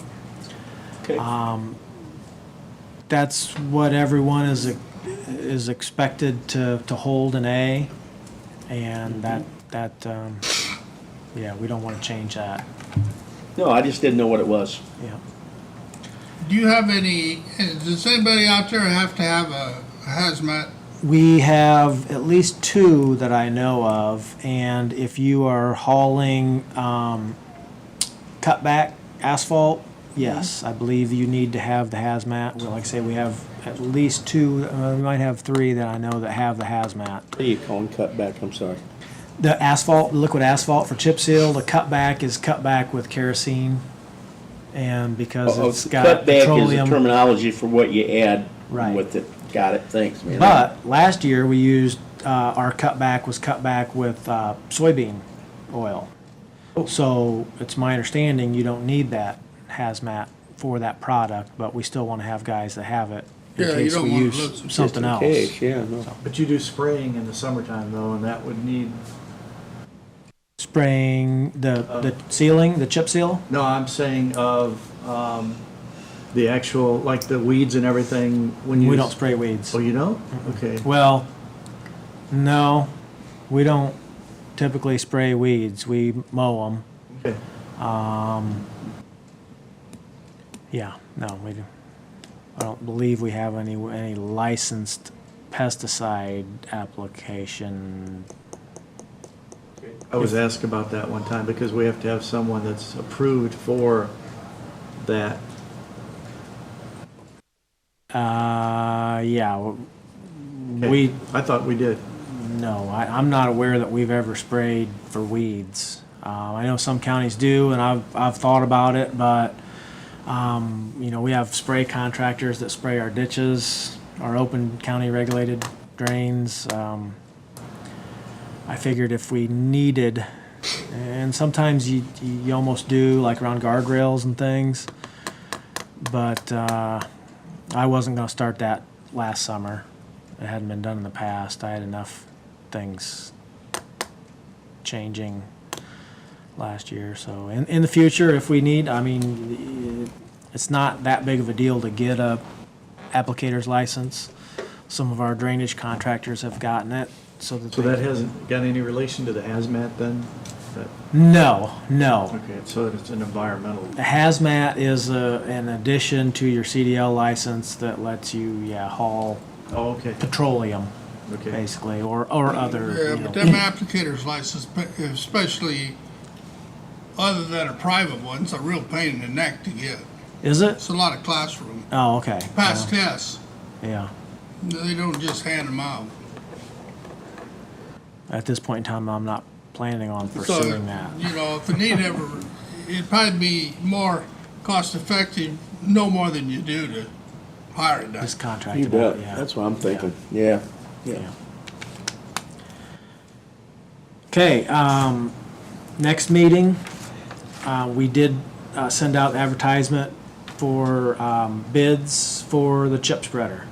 Okay. That's what everyone is expected to hold an A, and we don't want to change that. No, I just didn't know what it was. Yeah. Do you have does anybody out there have to have a hazmat? We have at least 2 that I know of, and if you are hauling cutback asphalt, Yes, I believe you need to have the hazmat. Well, like I say, we have at least two, we might have three that I know that have the hazmat. What do you call them, cutback, I'm sorry? The asphalt, liquid asphalt for chip seal, the cutback is cutback with kerosene. And because it's got Cutback is the petroleum. terminology for what you add Right. with it. Got it, thanks, man. But last year, we used, our cutback was cutback with soybean oil. So it's my understanding you don't need that hazmat for that product, but we still want to have guys that have it in Yeah, you case don't we wanna use lose them. something else. Case, yeah, no. But you do spraying in the summertime though, and that would need, Spraying the sealing, the chip seal? no, I'm saying of, the actual, like the weeds and everything when you. We don't spray weeds. Oh, you don't? Okay. Well, no, we don't typically spray weeds. We mow them. Okay. Yeah, no, we do. I don't believe we have any licensed pesticide application. I was asked about that one time because we have to have someone that's approved for that. Yeah, Okay. we, I thought we did. no, I'm not aware that we've ever sprayed for weeds. I know some counties do, and I've thought about it, but, you know, we have spray contractors that spray our ditches, our open county regulated drains. I figured if we needed, and sometimes you almost do, like around guardrails and things, but, I wasn't gonna start that last summer. It hadn't been done in the past. I had enough things changing last year, so in the future, if we need, I mean, it's not that big of a deal to get a applicator's license. Some of our drainage contractors have gotten it, so that So they that hasn't got any relation to the hazmat then? That- No. Okay, so it's an environmental. The hazmat is an addition to your CDL license that lets you, haul Oh, okay, petroleum, okay. basically, or other, Yeah, you but know. them applicators license, especially other than a private one, it's a real pain in the neck to get. Is it? It's a lot of classroom. Oh, okay. Pass tests, Yeah. they don't just hand them out. At this point in time, I'm not planning on So, pursuing that. you know, if the need ever, it'd probably be more cost effective, no more than you do to hire it done. Just contract You it out, bet, yeah. that's what I'm thinking, yeah. Yeah. Okay, next meeting, we did send out advertisement for bids for the chip spreader.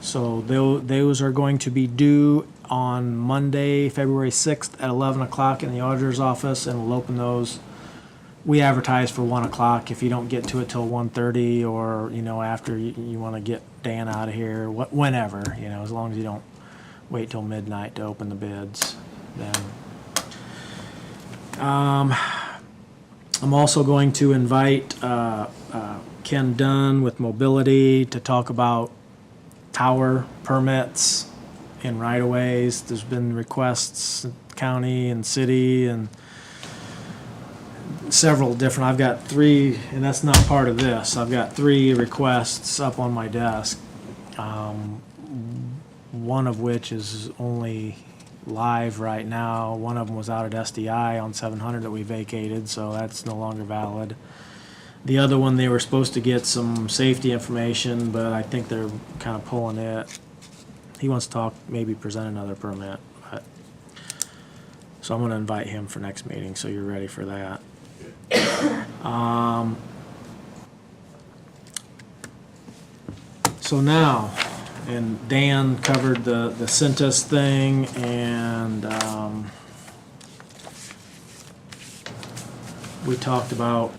So those are going to be due on Monday, February 6th at 11 o'clock in the auditor's office, and we'll open those. We advertise for 1 o'clock. If you don't get to it till 1:30, or, you know, after you want to get Dan out of here, whenever, you know, as long as you don't wait till midnight to open the bids, then. I'm also going to invite Ken Dunn with Mobility to talk about tower permits in right-of-ways. There's been requests, county and city, and several different, I've got 3, and that's not part of this, I've got 3 requests up on my desk. One of which is only live right now. One of them was out at SDI on 700 that we vacated, so that's no longer valid. The other one, they were supposed to get some safety information, but I think they're kind of pulling it. He wants to talk, maybe present another permit, but, so I'm gonna invite him for next meeting, so you're ready for that. So now, and Dan covered the Centus thing, and, we talked about,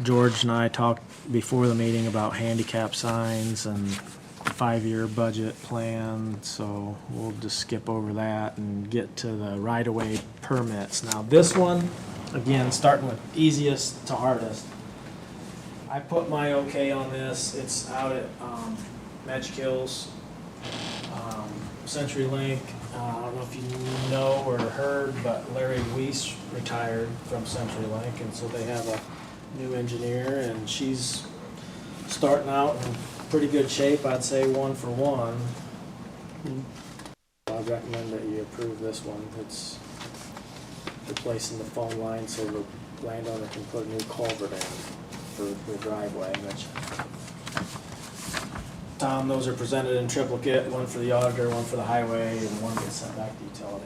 George and I talked before the meeting about handicap signs and 5-year budget plan, so we'll just skip over that and get to the right-of-way permits. Now, this one, again, starting with easiest to hardest. I put my okay on this. It's out at Magic Hills, CenturyLink. I don't know if you know or heard, but Larry Weiss retired from CenturyLink, and so they have a new engineer, and she's starting out in pretty good shape, I'd say 1 for 1. I'd recommend that you approve this one. It's replacing the phone line so the landowner can put a new culvert in for the driveway, which, Tom, those are presented in triplicate, one for the auditor, one for the highway, and one gets sent back to utility.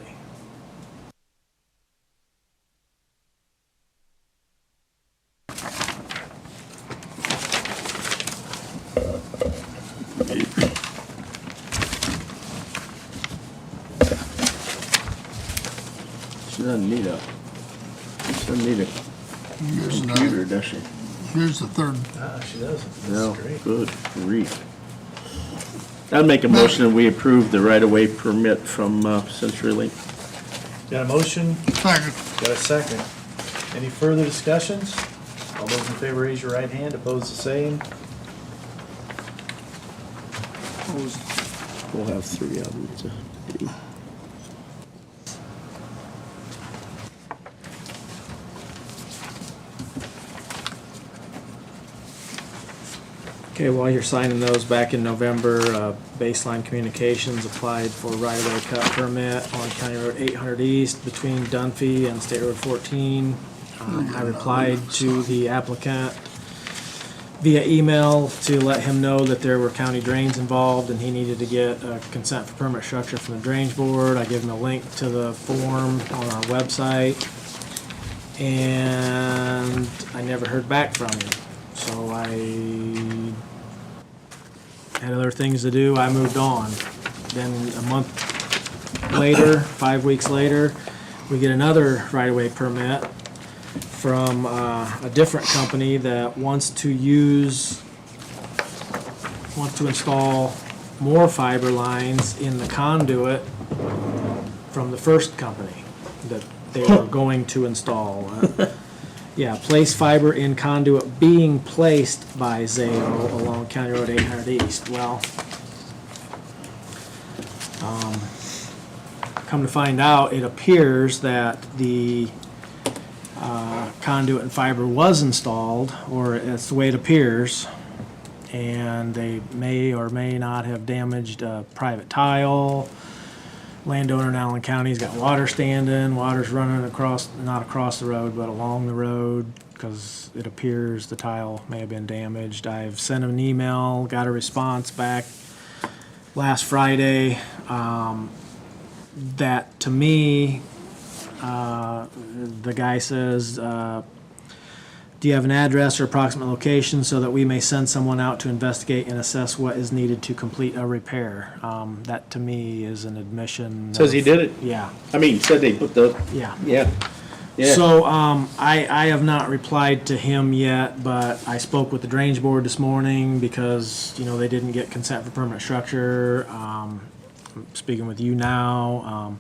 She doesn't need a Here's computer, another, does she? here's the third. She doesn't. No, That's great. good grief. I'd make a motion that we approve the right-of-way permit from CenturyLink. Got a motion? Second. Got a second. Any further discussions? All those in favor, raise your right hand. Opposed, the same. We'll have 3 of them to do. Okay, while you're signing those, back in November, Baseline Communications applied for right-of-way cut permit on County Road 800 East between Dunphy and State Road 14. I replied to the applicant via email to let him know that there were county drains involved and he needed to get a consent for permit structure from the Drainage Board. I gave him a link to the form on our website, and I never heard back from him. So I had other things to do, I moved on. Then a month later, 5 weeks later, we get another right-of-way permit from a different company that wants to install more fiber lines in the conduit from the first company that they were going to install. Yeah, place fiber in conduit being placed by Zayo along County Road 800 East. Well, come to find out, it appears that the conduit and fiber was installed, or it's the way it appears, and they may or may not have damaged a private tile. Landowner in Allen County's got water standing, water's running across, not across the road, but along the road, because it appears the tile may have been damaged. I've sent him an email, got a response back last Friday, that to me, the guy says, do you have an address or approximate location so that we may send someone out to investigate and assess what is needed to complete a repair? That to me is an admission. Says he did it. Yeah, I mean, said they put the, yeah. yeah. Yeah. So, I have not replied to him yet, but I spoke with the Drainage Board this morning because, they didn't get consent for permanent structure. I'm speaking with you now.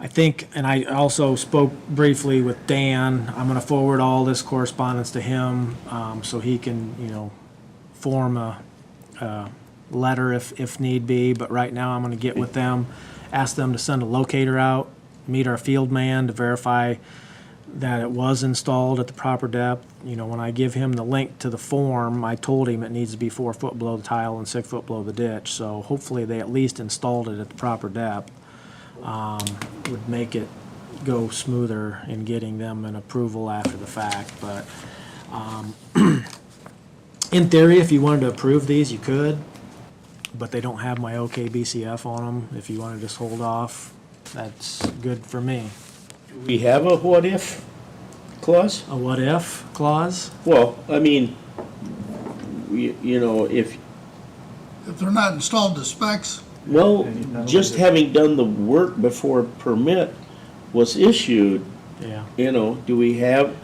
I think, and I also spoke briefly with Dan, I'm gonna forward all this correspondence to him, so he can, form a letter if need be, but right now I'm gonna get with them, ask them to send a locator out, meet our field man to verify that it was installed at the proper depth. When I give him the link to the form, I told him it needs to be 4 foot below the tile and 6 foot below the ditch, so hopefully they at least installed it at the proper depth. Would make it go smoother in getting them an approval after the fact, but in theory, if you wanted to approve these, you could, but they don't have my OK BCF on them. If you want to just hold off, that's good for me. Do we have a what-if clause? A what-if clause? Well, I mean, if, If they're not installed to specs, well, just having done the work before a permit was issued, Yeah. do we have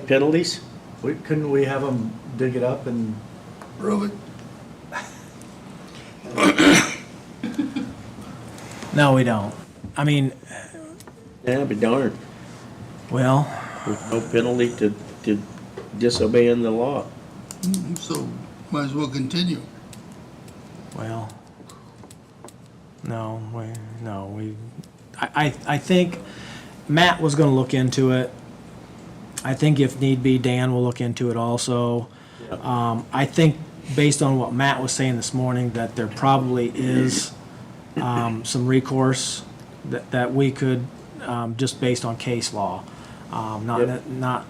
penalties? Couldn't we have them dig it up and, prove it. No, we don't. I mean, Yeah, but darn, well, with no penalty to disobeying the law. So might as well continue. well, I think Matt was gonna look into it. I think if need be, Dan will look into it also. I think, based on what Matt was saying this morning, that there probably is some recourse that we could, just based on case law. Not,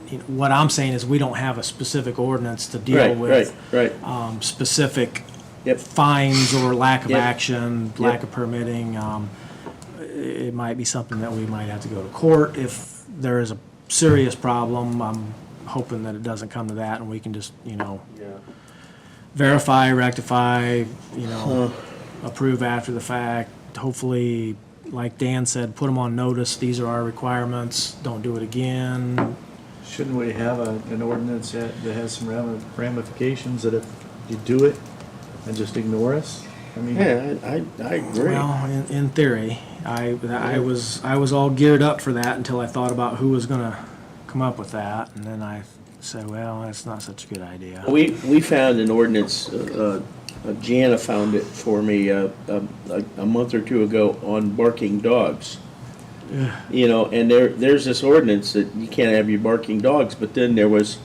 you know, what I'm saying is we don't have a specific ordinance to deal Right, with right. specific Yep. fines or lack of Yep. action, lack of permitting. It might be something that we might have to go to court if there is a serious problem. I'm hoping that it doesn't come to that and we can just, you know, verify, rectify, you know, approve after the fact. Hopefully, like Dan said, put them on notice. These are our requirements. Don't do it again. Shouldn't we have an ordinance that has some ramifications that if you do it and just ignore us? I mean, Yeah, I agree. Well, in theory, I was all geared up for that until I thought about who was gonna come up with that, and then I said, well, that's not such a good idea. We found an ordinance, Jana found it for me a month or two ago on barking dogs. You know, and there's this ordinance that you can't have your barking dogs, but then there was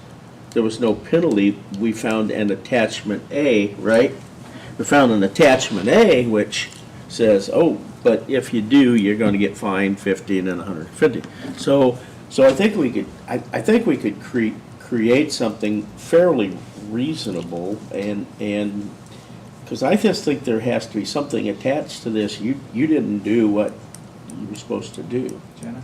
no penalty. We found an attachment A, right? We found an attachment A which says, oh, but if you do, you're gonna get fined 50 and then 150. So I think we could create something fairly reasonable and because I just think there has to be something attached to this. You didn't do what you were supposed to do. Jenna?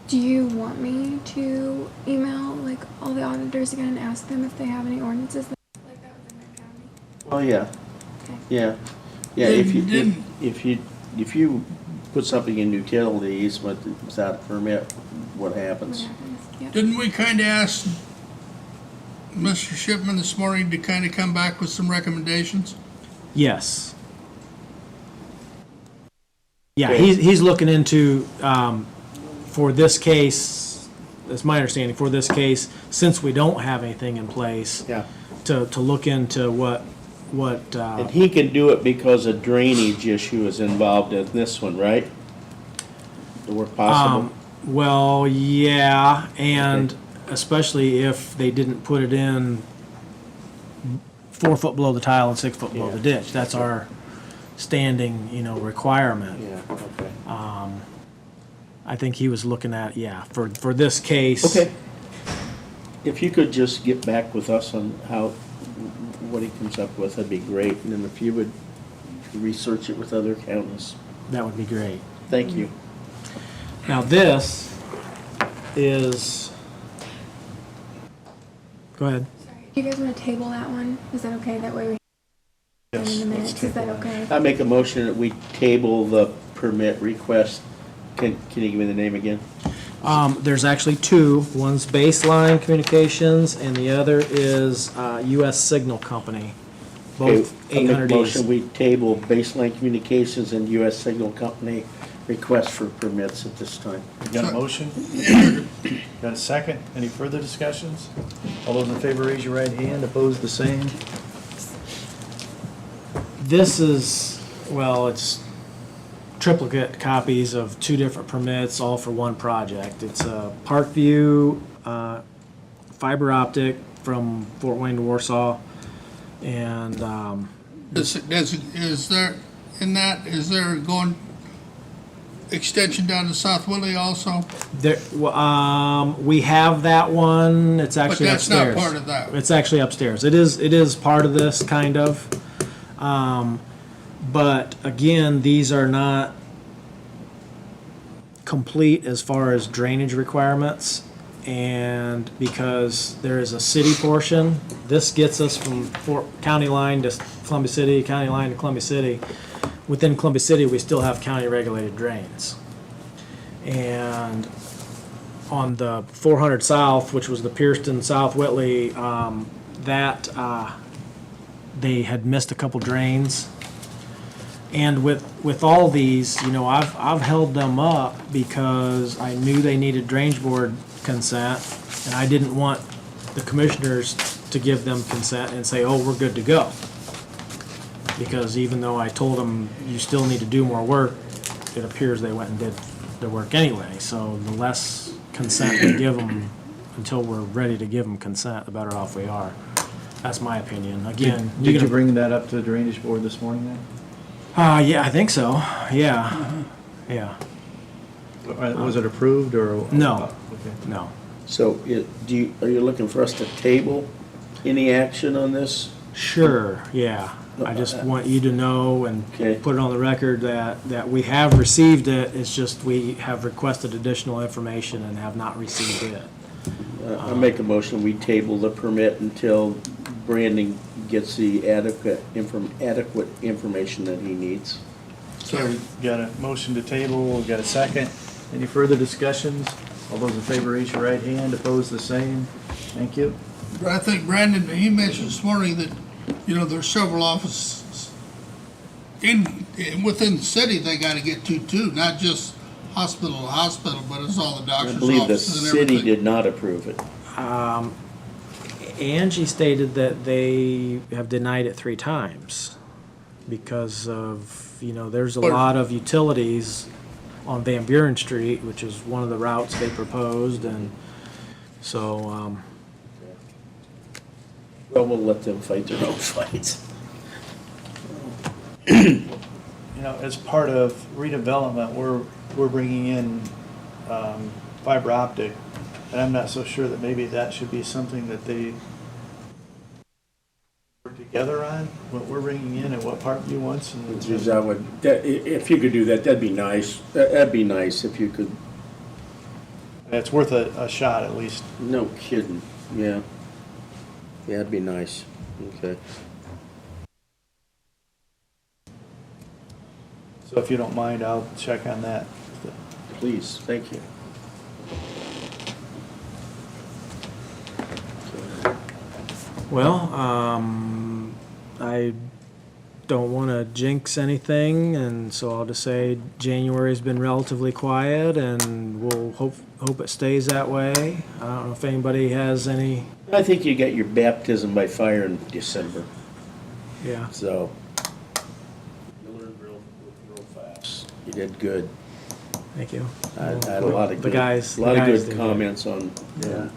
Do you want me to email like all the auditors again and ask them if they have any ordinances like that within their county? Well, yeah, Okay. yeah. If you put something in utilities without a permit, what What happens? happens? Yep. Didn't we kind of ask Mr. Shipman this morning to kind of come back with some recommendations? Yes. Yeah, he's looking into, for this case, that's my understanding, for this case, since we don't have anything in place, Yeah. to look into what, And he can do it because a drainage issue is involved in this one, right? Where possible? well, yeah, and especially if they didn't put it in 4 foot below the tile and 6 foot below the ditch. That's our standing, you know, requirement. Yeah, okay. I think he was looking at, for this case. Okay. If you could just get back with us on what he comes up with, that'd be great. And then if you would research it with other counties. That would be great. Thank you. Now, this is, go ahead. Sorry. Do you guys want to table that one? Is that okay? That way we have it in the minutes. Is that okay? I make a motion that we table the permit request. Can you give me the name again? There's actually two. One's Baseline Communications and the other is US Signal Company. Both Okay, I make a 800 motion East. we table Baseline Communications and US Signal Company request for permits at this time. You got a motion? Got a second? Any further discussions? All those in favor, raise your right hand. Opposed, the same. This is, well, it's triplicate copies of two different permits, all for one project. It's a Parkview fiber optic from Fort Wayne to Warsaw. And Is there going extension down to South Willie also? we have that one. It's But actually that's not upstairs. part of that. It's actually upstairs. It is part of this, kind of. But again, these are not complete as far as drainage requirements. And because there is a city portion, this gets us from county line to Columbia City, county line to Columbia City. Within Columbia City, we still have county regulated drains. And on the 400 South, which was the Pierceton South Whitley, they had missed a couple drains. And with all these, you know, I've held them up because I knew they needed drainage board consent, and I didn't want the commissioners to give them consent and say, oh, we're good to go. Because even though I told them you still need to do more work, it appears they went and did the work anyway. So the less consent we give them, until we're ready to give them consent, the better off we are. That's my opinion. Again, Did you bring that up to the Drainage Board this morning then? Yeah, I think so. Yeah, yeah. Was it approved or? No. Okay. No. So are you looking for us to table any action on this? Sure, yeah. I just want you to know and Okay. put it on the record that we have received it. It's just we have requested additional information and have not received it. I make a motion, we table the permit until Brandon gets the adequate information that he needs. So we got a motion to table, we got a second. Any further discussions? All those in favor, raise your right hand. Opposed, the same. Thank you. But I think Brandon, he mentioned this morning that, there's several offices within the city they gotta get to too, not just hospital to hospital, but it's all the I doctor's believe the offices and city everything. did not approve it. Angie stated that they have denied it 3 times because of, there's a lot of utilities on Van Buren Street, which is one of the routes they proposed, and so, Well, we'll let them fight their own fights. As part of redevelopment, we're bringing in fiber optic, and I'm not so sure that maybe that should be something that they work together on, what we're bringing in and what Parkview wants. And If you could do that, that'd be nice. That'd be nice if you could. it's worth a shot at least. No kidding, yeah. Yeah, that'd be nice, okay. So if you don't mind, I'll check on that. Please, thank you. well, I don't want to jinx anything, and so I'll just say January's been relatively quiet, and we'll hope it stays that way. I don't know if anybody has any, I think you got your baptism by fire in December, yeah. so. You learned real fast. You did good. Thank you. I had a lot of The good, guys- a lot the of guys good did comments on. Yeah.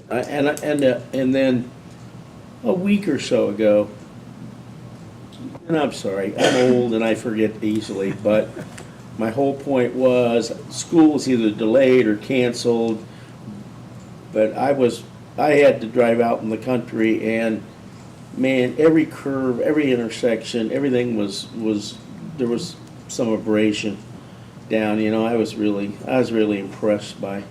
And then a week or so ago, and I'm sorry, I'm old and I forget easily, but my whole point was school was either delayed or canceled. But I had to drive out in the country, and man, every curve, every intersection, everything was there was some abrasion down. I was really impressed by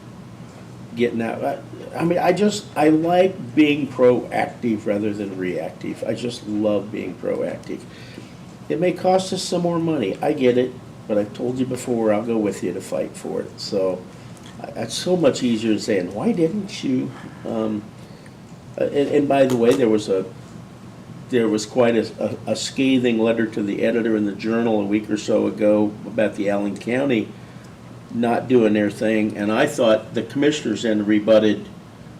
getting out. I mean, I like being proactive rather than reactive. I just love being proactive. It may cost us some more money, I get it, but I've told you before, I'll go with you to fight for it. So it's so much easier than saying, why didn't you? And by the way, there was quite a scathing letter to the editor in the Journal a week or so ago about the Allen County not doing their thing, and I thought the commissioners then rebutted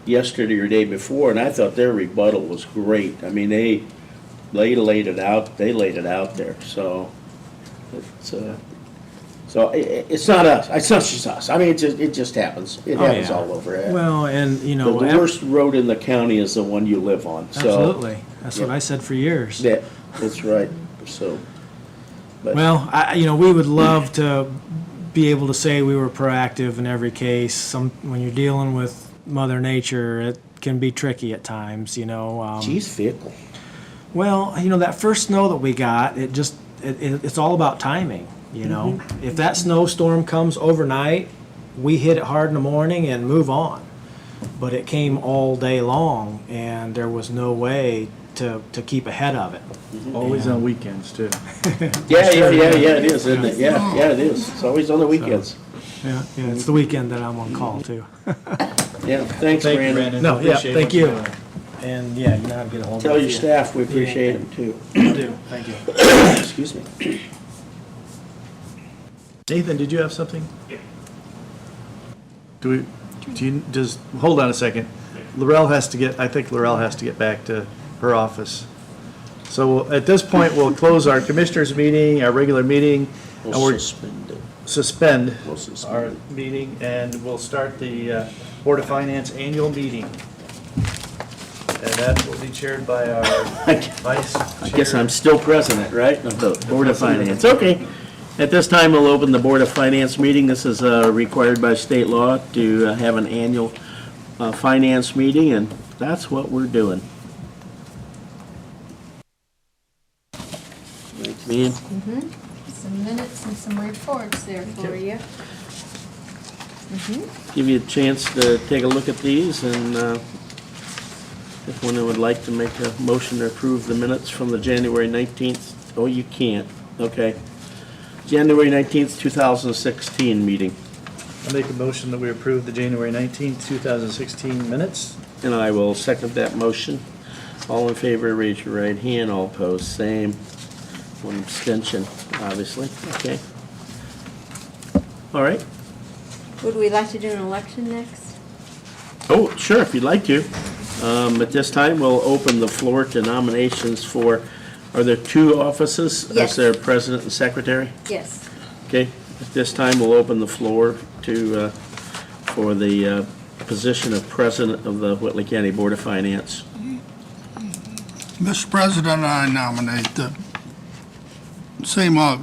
yesterday or day before, and I thought their rebuttal was great. I mean, they laid it out. They laid it out there. So it's not us. It's not just us. I mean, it just happens. It Oh, happens yeah. all over. Well, and, The worst road in the county is the one you live on. So absolutely. That's what I said for years. that's right. So, but Well, we would love to be able to say we were proactive in every case. When you're dealing with Mother Nature, it can be tricky at times, she's fickle. Well, that first snow that we got, it's all about timing, If that snowstorm comes overnight, we hit it hard in the morning and move on. But it came all day long, and there was no way to keep ahead of it. Always on weekends too. Yeah, it is, isn't it? Yeah, it is. It's always on the weekends. Yeah, it's the weekend that I'm on call, too. Yeah, thanks, Thank you, Brandon. Brandon. No, yeah, Appreciate thank what you're you. doing. And, yeah, you know how to get a hold of Tell us. your staff we appreciate them too. I do, thank you. Excuse me. Nathan, did you have something? Just hold on a second. I think Laurel has to get back to her office. So at this point, we'll close our commissioners meeting, our regular meeting. and We'll we're suspend it. suspend We'll suspend. our meeting, and we'll start the Board of Finance annual meeting. And that will be chaired by our vice chair. I guess I'm still president, right, of the Board of Finance. Okay. At this time, we'll open the Board of Finance meeting. This is required by state law to have an annual finance meeting, and that's what we're doing. Right, man? Some minutes and some reports there for you. Give you a chance to take a look at these, and if one would like to make a motion to approve the minutes from the January 19th. Oh, you can't. Okay. January 19th, 2016 meeting. I make a motion that we approve the January 19th, 2016 minutes. And I will second that motion. All in favor, raise your right hand. All opposed, same. One abstention, obviously. Okay. All right. Would we like to do an election next? Oh, sure, if you'd like to. At this time, we'll open the floor to nominations for, are there two offices? Yes. Is there president and secretary? Yes. Okay. At this time, we'll open the floor to, for the position of president of the Whitley County Board of Finance. Mr. President, I nominate the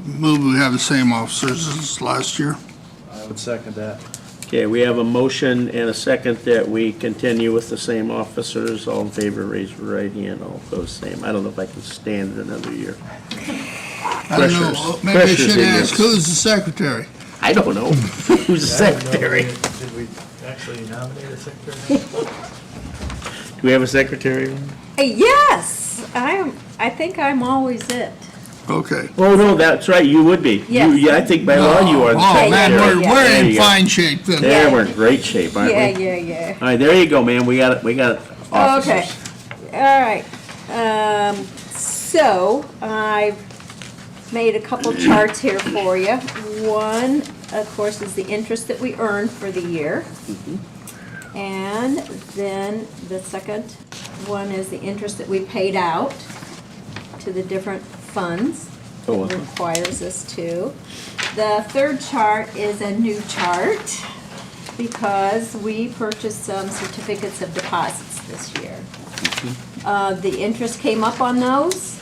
move we have the same officers as last year. I would second that. Okay, we have a motion and a second that we continue with the same officers. All in favor, raise your right hand. All opposed, same. I don't know if I can stand it another year. I don't know, Pressures. maybe I Pressures should in ask, this. who's the secretary? I don't know. Who's the secretary? Did we actually nominate a secretary? Do we have a secretary? Yes, I think I'm always it. Okay. Oh, no, that's right, you would be. Yes. Yeah, I think by law you are the Oh, man, secretary. yeah. we're There in you go. fine shape then. There, we're in great shape, aren't we? Yeah. All right, there you go, man. We got it, officers. Okay, all right. So I've made a couple charts here for you. One, of course, is the interest that we earned for the year. And then the second one is the interest that we paid out to the different funds. Oh, It wow. requires us to. The third chart is a new chart because we purchased some certificates of deposits this year. The interest came up on those,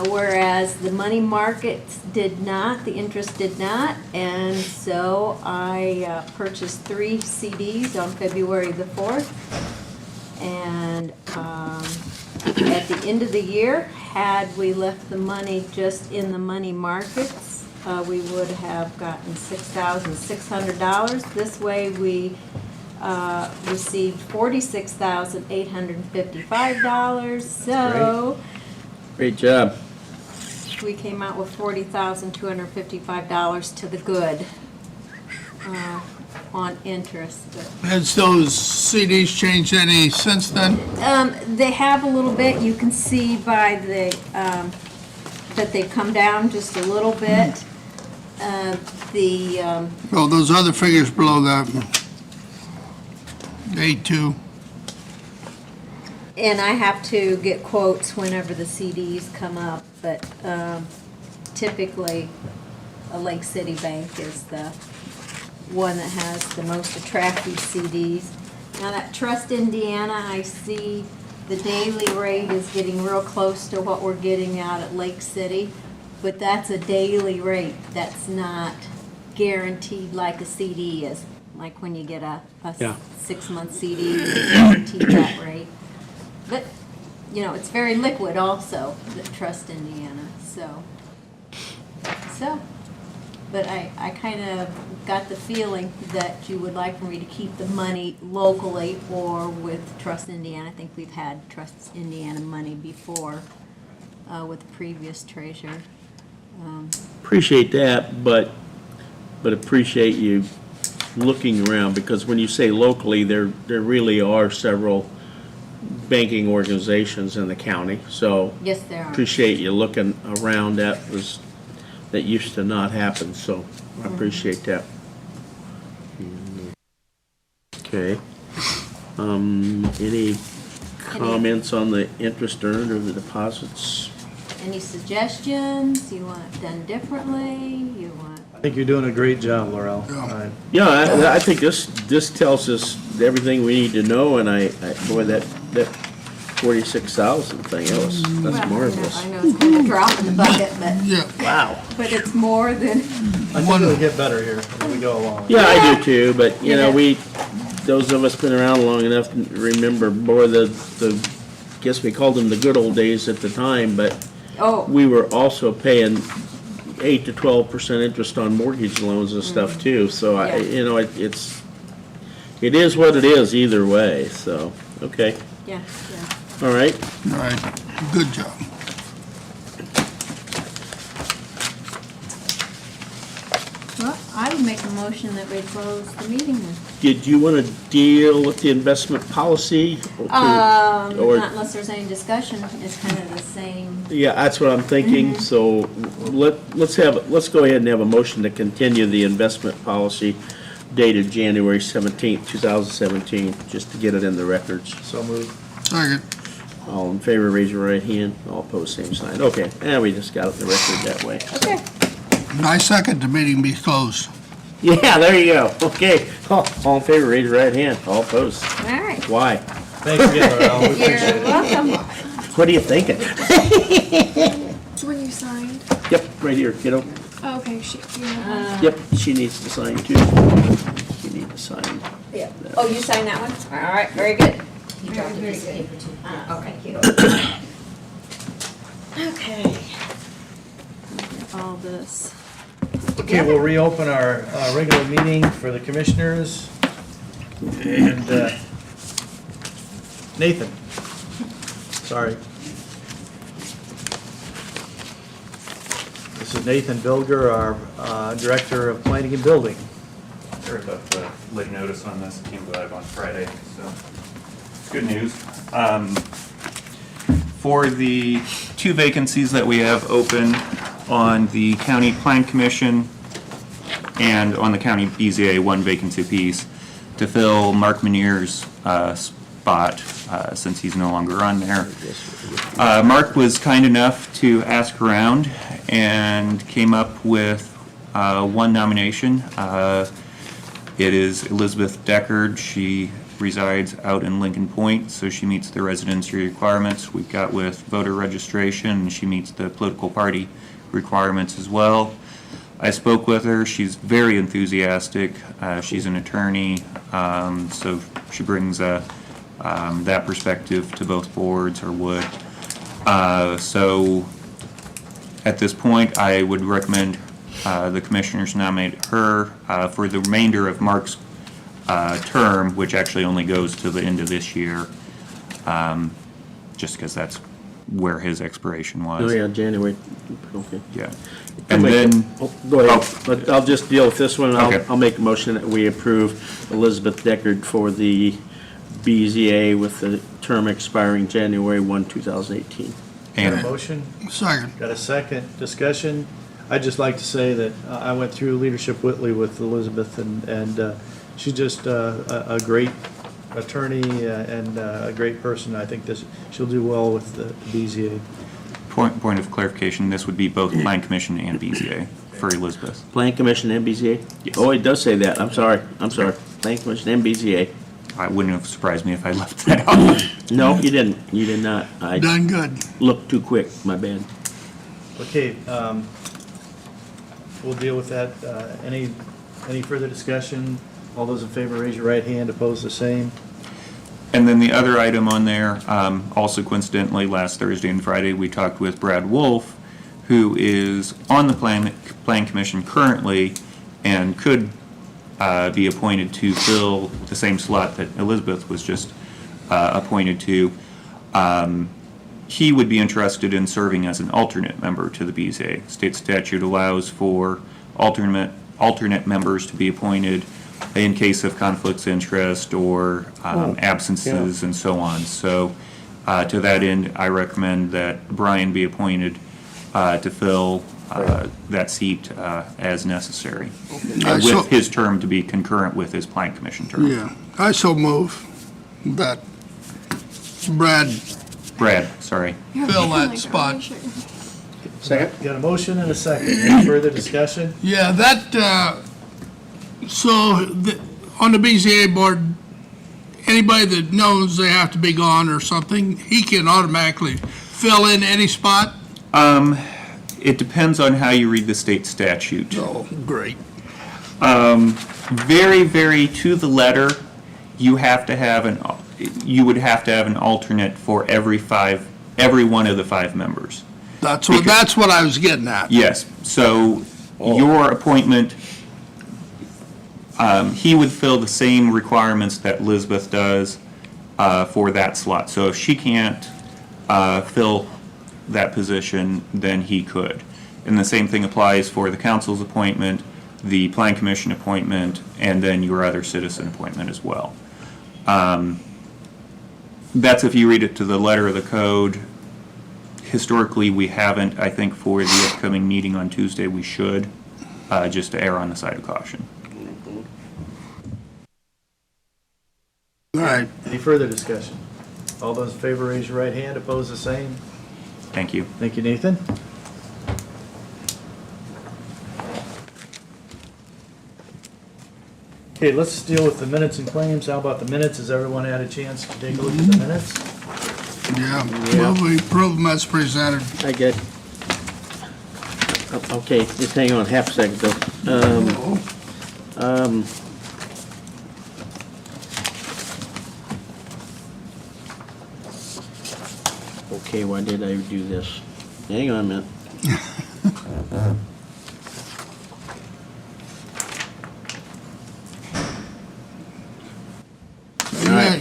whereas the money markets did not, the interest did not. And so I purchased 3 CDs on February the 4th. And at the end of the year, had we left the money just in the money markets, we would have gotten $6,600. This way, we received $46,855. So Great job. we came out with $40,255 to the good on interest. Has those CDs changed any since then? They have a little bit. You can see by the, that they've come down just a little bit. Oh, those other figures below that. 8.2. And I have to get quotes whenever the CDs come up, but typically a Lake City Bank is the one that has the most attractive CDs. Now that Trust Indiana, I see the daily rate is getting real close to what we're getting out at Lake City, but that's a daily rate. That's not guaranteed like a CD is. Like when you get a Yeah. 6-month CD, you guarantee that rate. But, you know, it's very liquid also, the Trust Indiana, so. But I kind of got the feeling that you would like for me to keep the money locally or with Trust Indiana. I think we've had Trust Indiana money before with the previous treasurer. Appreciate that, but appreciate you looking around, because when you say locally, there really are several banking organizations in the county, so Yes, there are. appreciate you looking around. That used to not happen, so I appreciate that. Okay. Any comments on the interest earned or the deposits? any suggestions? You want it done differently? You want? I think you're doing a great job, Laurel. Yeah, I think this tells us everything we need to know, and boy, that 46,000 thing, that's Well, marvelous. I know it's kind of a drop in the bucket, but, Yeah. Wow. but it's more than, I think it'll get better here as we go along. Yeah, I do too, but you know, Yeah. those of us been around long enough to remember, boy, guess we called them the good old days at the time, but oh, we were also paying 8 to 12% interest on mortgage loans and stuff too, so Yeah. it is what it is either way, so, okay, yeah, all right. All right, good job. well, I would make a motion that we close the meeting then. Did you want to deal with the investment policy? or- Not unless there's any discussion, it's kind of the same. Yeah, that's what I'm thinking, so let's go ahead and have a motion to continue the investment policy dated January 17th, 2017, just to get it in the records. So moved. Second. All in favor, raise your right hand. All opposed, same sign. Okay, and we just got it in the record that way. Okay. And I second the meeting be closed. Yeah, there you go. Okay, all in favor, raise your right hand. All opposed. All right. Why? Thanks again, Laurel. We appreciate You're it. welcome. What are you thinking? When you signed. Yep, right here, kiddo. Oh, okay, yeah. Yep, she needs to sign too. You need to sign. Yeah. Oh, you signed that one? All right, very good. You dropped a piece of paper too. Okay. Okay. All this. Okay, we'll reopen our regular meeting for the commissioners. And Nathan, sorry. This is Nathan Bilger, our Director of Planning and Building. Sorry about the late notice on this. It came live on Friday, so good news. For the 2 vacancies that we have open on the County Plan Commission and on the County BZA, 1 vacancy apiece, to fill Mark Meniere's spot since he's no longer on there. Mark was kind enough to ask around and came up with 1 nomination. It is Elizabeth Deckard. She resides out in Lincoln Point, so she meets the residency requirements. We've got with voter registration, and she meets the political party requirements as well. I spoke with her. She's very enthusiastic. She's an attorney, so she brings that perspective to both boards, or would. So at this point, I would recommend the commissioners nominate her for the remainder of Mark's term, which actually only goes to the end of this year, just because that's where his expiration was. Oh, yeah, January, okay. Yeah. And then, Go ahead, but I'll just deal with this one. Okay. I'll make a motion that we approve Elizabeth Deckard for the BZA with the term expiring January 1, 2018. Got a and motion? Second. Got a second? Discussion? I'd just like to say that I went through Leadership Whitley with Elizabeth, and she's just a great attorney and a great person. I think she'll do well with the BZA. point of clarification, this would be both Plan Commission and BZA for Elizabeth. Plan Commission and BZA? Yes. Oh, it does say that. I'm sorry. Plan Commission and BZA. It wouldn't have surprised me if I left that out. No, you didn't. You did not. I Done good. looked too quick. My bad. Okay, we'll deal with that. Any further discussion? All those in favor, raise your right hand. Opposed, the same. And then the other item on there, also coincidentally, last Thursday and Friday, we talked with Brad Wolf, who is on the Plan Commission currently and could be appointed to fill the same slot that Elizabeth was just appointed to. He would be interested in serving as an alternate member to the BZA. State statute allows for alternate members to be appointed in case of conflicts of interest or absences and so on. So to that end, I recommend that Brian be appointed to fill that seat as necessary, with his term to be concurrent with his Plan Commission term. Yeah, I so move that Brad Brad, sorry. fill that spot. Second. Got a motion and a second. Any further discussion? Yeah, that, on the BZA board, anybody that knows they have to be gone or something, he can automatically fill in any spot? It depends on how you read the state statute. Oh, great. Very, very to the letter, you would have to have an alternate for every one of the 5 members. That's what I was getting at. Yes, so your appointment, he would fill the same requirements that Elizabeth does for that slot. So if she can't fill that position, then he could. And the same thing applies for the council's appointment, the plan commission appointment, and then your other citizen appointment as well. That's if you read it to the letter of the code. Historically, we haven't. I think for the upcoming meeting on Tuesday, we should, just to err on the side of caution. All right. Any further discussion? All those in favor, raise your right hand. Opposed, the same. Thank you. Thank you, Nathan. Okay, let's deal with the minutes and claims. How about the minutes? Has everyone had a chance to take a look at the minutes? Yeah, well, we approve them as presented. I get. Okay, just hang on half a second though. Okay, why did I do this? Hang on a minute.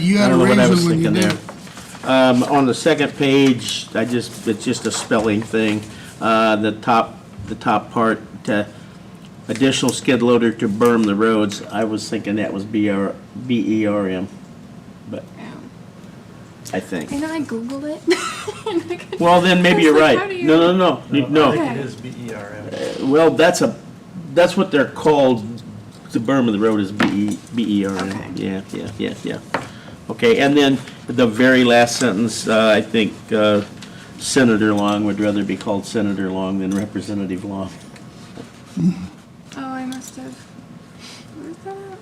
You I had a don't know what I was reason when you thinking did there. it. On the second page, it's just a spelling thing. The top part, additional skid loader to berm the roads. I was thinking that was BERM, but I think. And then I Googled it. Well, then maybe you're I was like, how right. do you- No, I think no. it is BERM. Well, that's what they're called. The berm of the road is BERM. Yeah. Okay, and then the very last sentence, I think Senator Long would rather be called Senator Long than Representative Long. Oh, I must have. Where's that at?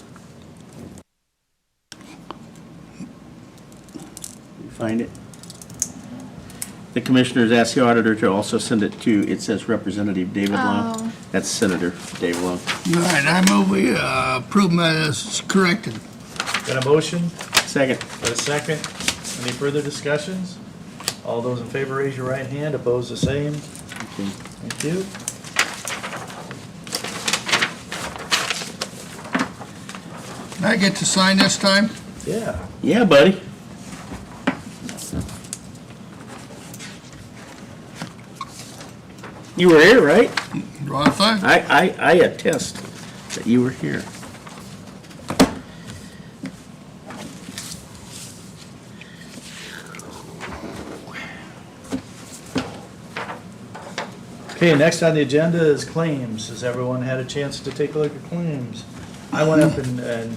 You find it? The commissioners asked the auditor to also send it to, it says Representative David Long. Oh. That's Senator David Long. All right, I move we approve them as corrected. Got a motion? Second. Got a second? Any further discussions? All those in favor, raise your right hand. Opposed, the same. Okay. Thank you. I get to sign this time? Yeah. Yeah, buddy. You were here, right? What I think? I attest that you were here. Okay, next on the agenda is claims. Has everyone had a chance to take a look at claims? I went up and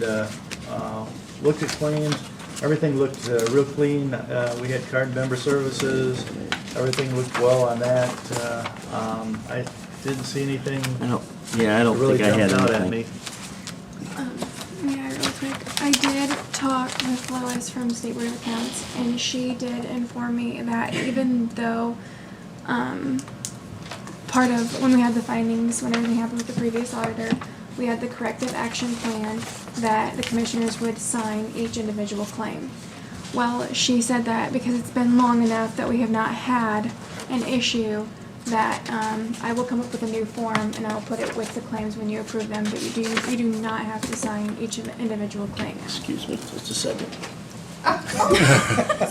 looked at claims. Everything looked real clean. We had card member services. Everything looked well on that. I didn't see anything I don't that really think I had jumped out at me. anything. Yeah, real quick. I did talk with Lois from State Board of Accounts, and she did inform me that even though, part of, when we had the findings, when everything happened with the previous auditor, we had the corrective action plan that the commissioners would sign each individual claim. Well, she said that because it's been long enough that we have not had an issue, that I will come up with a new form and I'll put it with the claims when you approve them, but you do not have to sign each individual claim. Excuse me, just a second.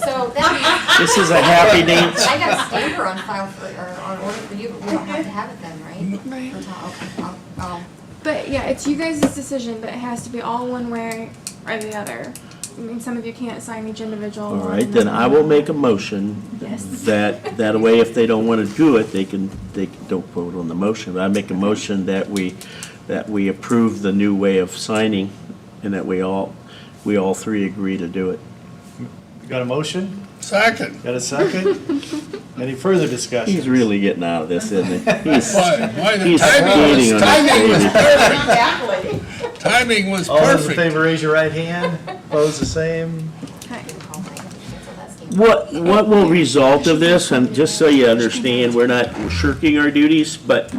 So that This is a happy dance. I got a stamper on file for, or on order for you, but we don't have to have it then, right? Right. Okay, I'll But yeah, it's you guys' decision, but it has to be all one way or the other. I mean, some of you can't sign each individual. All one right, and then then I will make a motion Yes. that way if they don't want to do it, they don't vote on the motion. But I make a motion that we approve the new way of signing and that we all three agree to do it. Got a motion? Second. Got a second? Any further discussion? He's really getting out of this, isn't he? He's Why, the he's timing was, skating on this timing was baby. perfect. Timing was All those in perfect. favor, raise your right hand. Opposed, the same. Okay. What will result of this, and just so you understand, we're not shirking our duties, but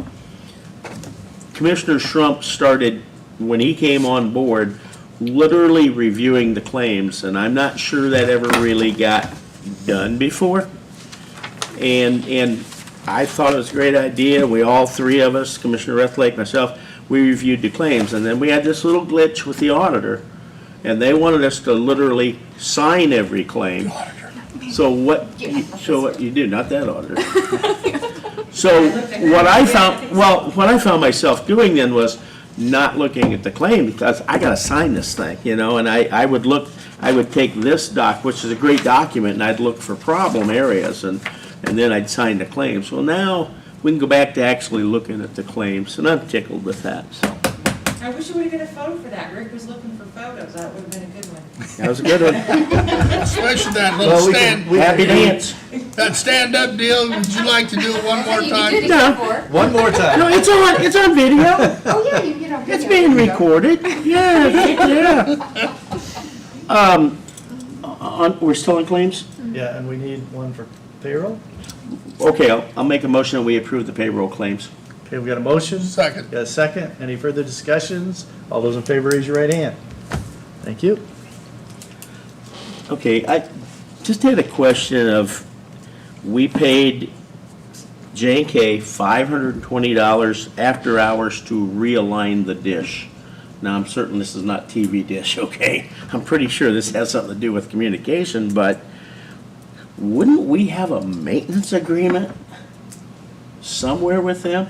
Commissioner Schrump started, when he came on board, literally reviewing the claims, and I'm not sure that ever really got done before. And I thought it was a great idea. We all three of us, Commissioner Rethlake, myself, we reviewed the claims, and then we had this little glitch with the auditor, and they wanted us to literally sign every claim. So what you do, not that auditor. So what I found myself doing then was not looking at the claim, because I gotta sign this thing, and I would take this doc, which is a great document, and I'd look for problem areas, and then I'd sign the claims. Well, now, we can go back to actually looking at the claims, and I'm tickled with that, so. I wish you would've got a photo for that. Rick was looking for photos. That would've been a good one. That was a good one. Especially that little Well, stand, Happy dance. that stand-up deal. Would you like to do it one more You time? did it No. before. One more No, time. it's on video. Oh, yeah, you get on video. It's being recorded. Yeah. We're still on claims? Yeah, and we need one for payroll. Okay, I'll make a motion that we approve the payroll claims. Okay, we got a motion. Second. Got a second. Any further discussions? All those in favor, raise your right hand. Thank you. Okay, I just had a question of, we paid J&K $520 after hours to realign the dish. Now, I'm certain this is not TV dish, okay? I'm pretty sure this has something to do with communication, but wouldn't we have a maintenance agreement somewhere with them?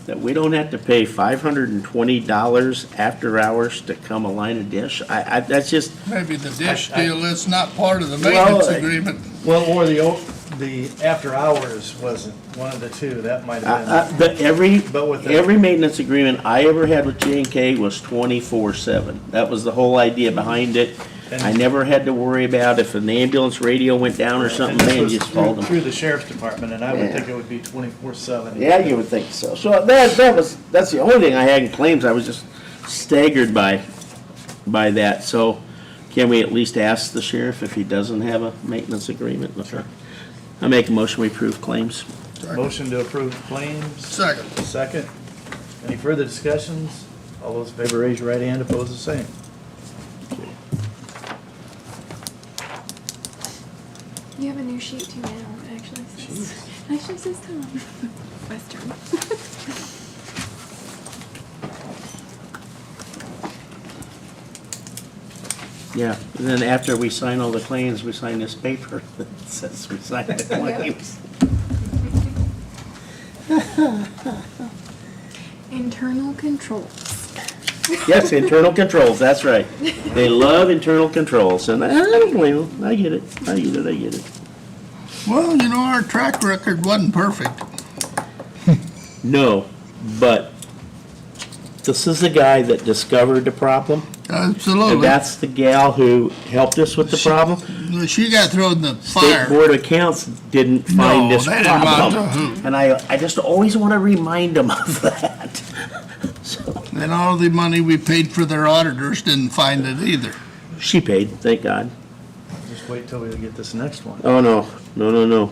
That we don't have to pay $520 after hours to come align a dish? That's just, Maybe the dish deal is not part of the Well, maintenance agreement. Well, or the after hours wasn't one of the two. That might have been. But with the- every maintenance agreement I ever had with J&K was 24/7. That was the whole idea behind it. I never had to worry about if an ambulance radio went down or And something, this man, was just called them. through the sheriff's department, and I would Yeah. think it would be 24/7. Yeah, you would think so. So that's the only thing I had in claims. I was just staggered by that. So can we at least ask the sheriff if he doesn't have a maintenance agreement with her? I make a motion, we approve claims. Motion to approve claims. Second. Second. Any further discussions? All those in favor, raise your right hand. Opposed, the same. You have a new sheet too now. It actually says Tom. Western. Yeah, and then after we sign all the claims, we sign this paper that says we signed the claims. Internal controls. Yes, internal controls, that's right. They love internal controls, and I don't blame them. I get it. I get it. Well, our track record wasn't perfect. No, but this is the guy that discovered the problem, and Absolutely. that's the gal who helped us with the problem. She got thrown in the State fire. Board of Accounts didn't find No, this they didn't amount to problem. who. And I just always want to remind them of that. And all the money we paid for their auditors didn't find it either. She paid, thank God. Just wait till we get this next one. Oh, no.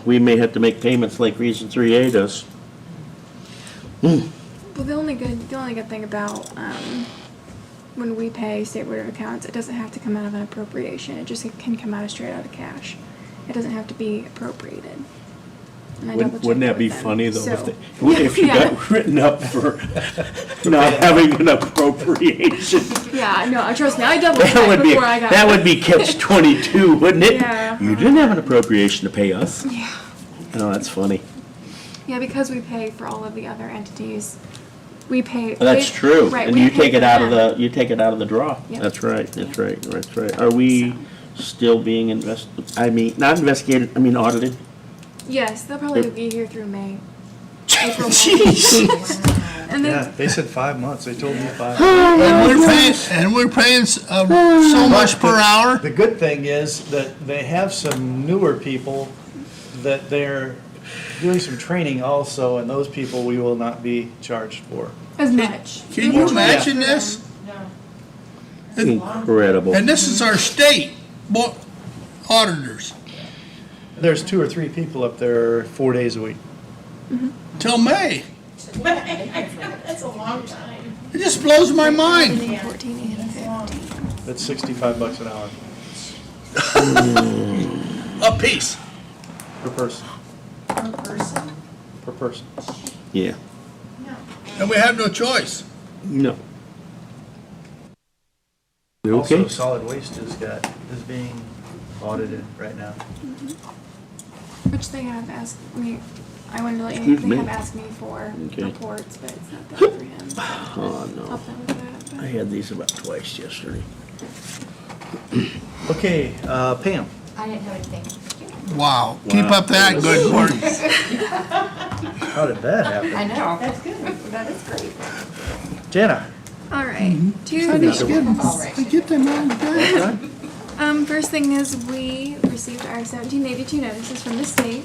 We may have to make payments like Region 3A does. Well, the only good thing about when we pay State Board of Accounts, it doesn't have to come out of an appropriation. It just can come out of straight out of cash. It doesn't have to be appropriated. And I double-checked Wouldn't that with be them. funny, though, So- if you Yeah. got written up for not having an appropriation? Yeah, no, trust me, I double-checked That would be, before I got. that would be catch-22, wouldn't it? Yeah. You didn't have an appropriation to pay us. Yeah. No, that's funny. Yeah, because we pay for all of the other entities. We pay. That's true. Right, And we you pay take for it out of them. you take it out of the draw. Yep. That's right. Are we still being not investigated, audited? Yes, they'll probably be here through May. April, May. Jeez. And Yeah, then, they said 5 months. They told me 5 months. And we're paying so much per hour. The good thing is that they have some newer people that they're doing some training also, and those people we will not be charged for. As much. Can you imagine this? Incredible. And this is our state auditors, There's 2 or 3 people up there 4 days a week. till May. That's a long time. It just blows my mind. 14 and 15. That's $65 an hour A piece. per person. Per person? Per person. Yeah, And we have no choice. no. Also, Okay, solid waste is being audited right now. Which they have asked me, I wanted to let you Excuse know, they me. have asked me for Okay. reports, but it's not that for him. So oh, no. help them with that. I had these about twice yesterday. Okay, Pam. I didn't have anything. Wow. Keep up that good work. How did that happen? I know. That's good. That is great. Jana. All right. Two I things. get them all done. First thing is we received our 1782 notices from the state,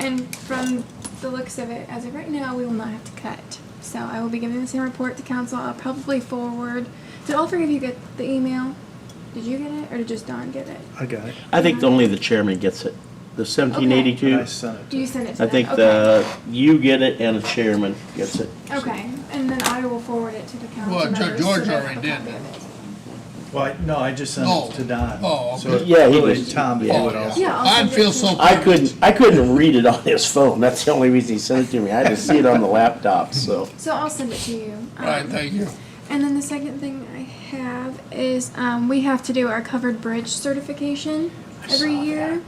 and from the looks of it, as of right now, we will not have to cut. So I will be giving the same report to council. I'll probably forward. Did all three of you get the email? Did you get it, or did just Dawn get it? I got it. I think only the chairman gets it. The And 1782. I sent it. Do you send it to I them? think Okay. you get it and the chairman gets it. Okay, and then I will forward it to the council Well, members. George so they have already a did. copy of it. Well, no, I just sent Oh. it to Don. Oh, okay. So Yeah, he really was- Tom to do Oh, it also. Yeah, I'll I'd send it feel to so. you. I couldn't read it on his phone. That's the only reason he sent it to me. I had to see it on the laptop, so. So I'll send it to you. All right, thank you. And then the second thing I have is we have to do our covered bridge certification every year.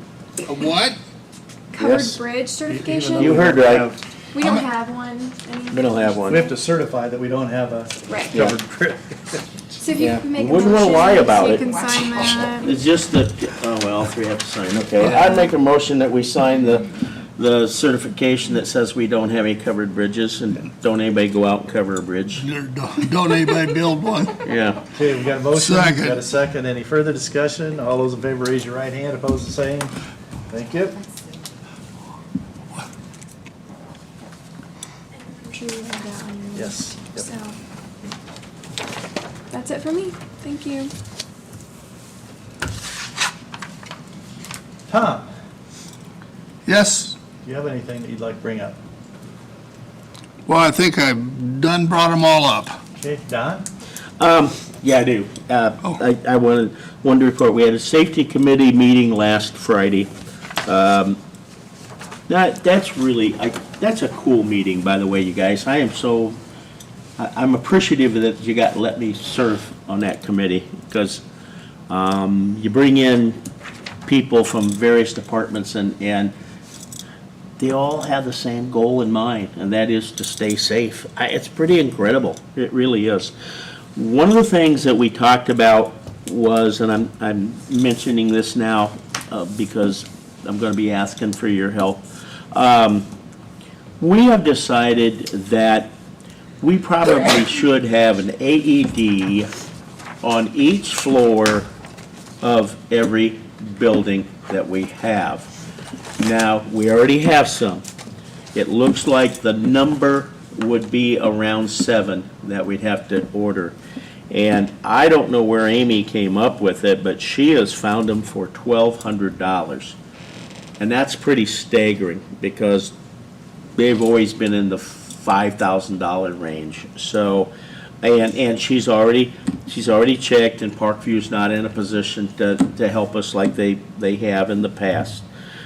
A what? Covered Yes. bridge Even certification. though You we heard don't right. have- We don't have one. We don't have one. We have to certify that we don't have a Right. covered bridge. So if you Yeah. can make a Wouldn't motion, wanna lie about so you it. can sign that. It's just that, oh, well, all three have to sign, okay. I'd make a motion that we sign the certification that says we don't have any covered bridges, and don't anybody go out and cover a bridge. Don't anybody build one? Yeah. Okay, we got a motion. Second. Got a second. Any further discussion? All those in favor, raise your right hand. Opposed, the same. Thank you. I'm sure you have that on your Yes. list. Yep. So that's it for me. Thank you. Tom, Yes. do you have anything that you'd like to bring up? Well, I think I've done brought them all up. Okay, Don? Yeah, I do. I wanted to report, we had a safety committee meeting last Friday. That's really, that's a cool meeting, by the way, you guys. I'm appreciative that you let me serve on that committee, because you bring in people from various departments, and they all have the same goal in mind, and that is to stay safe. It's pretty incredible. It really is. One of the things that we talked about was, and I'm mentioning this now because I'm going to be asking for your help. We have decided that we probably should have an AED on each floor of every building that we have. Now, we already have some. It looks like the number would be around 7 that we'd have to order. And I don't know where Amy came up with it, but she has found them for $1,200. And that's pretty staggering, because they've always been in the $5,000 range. So, and she's already checked, and Parkview's not in a position to help us like they have in the past.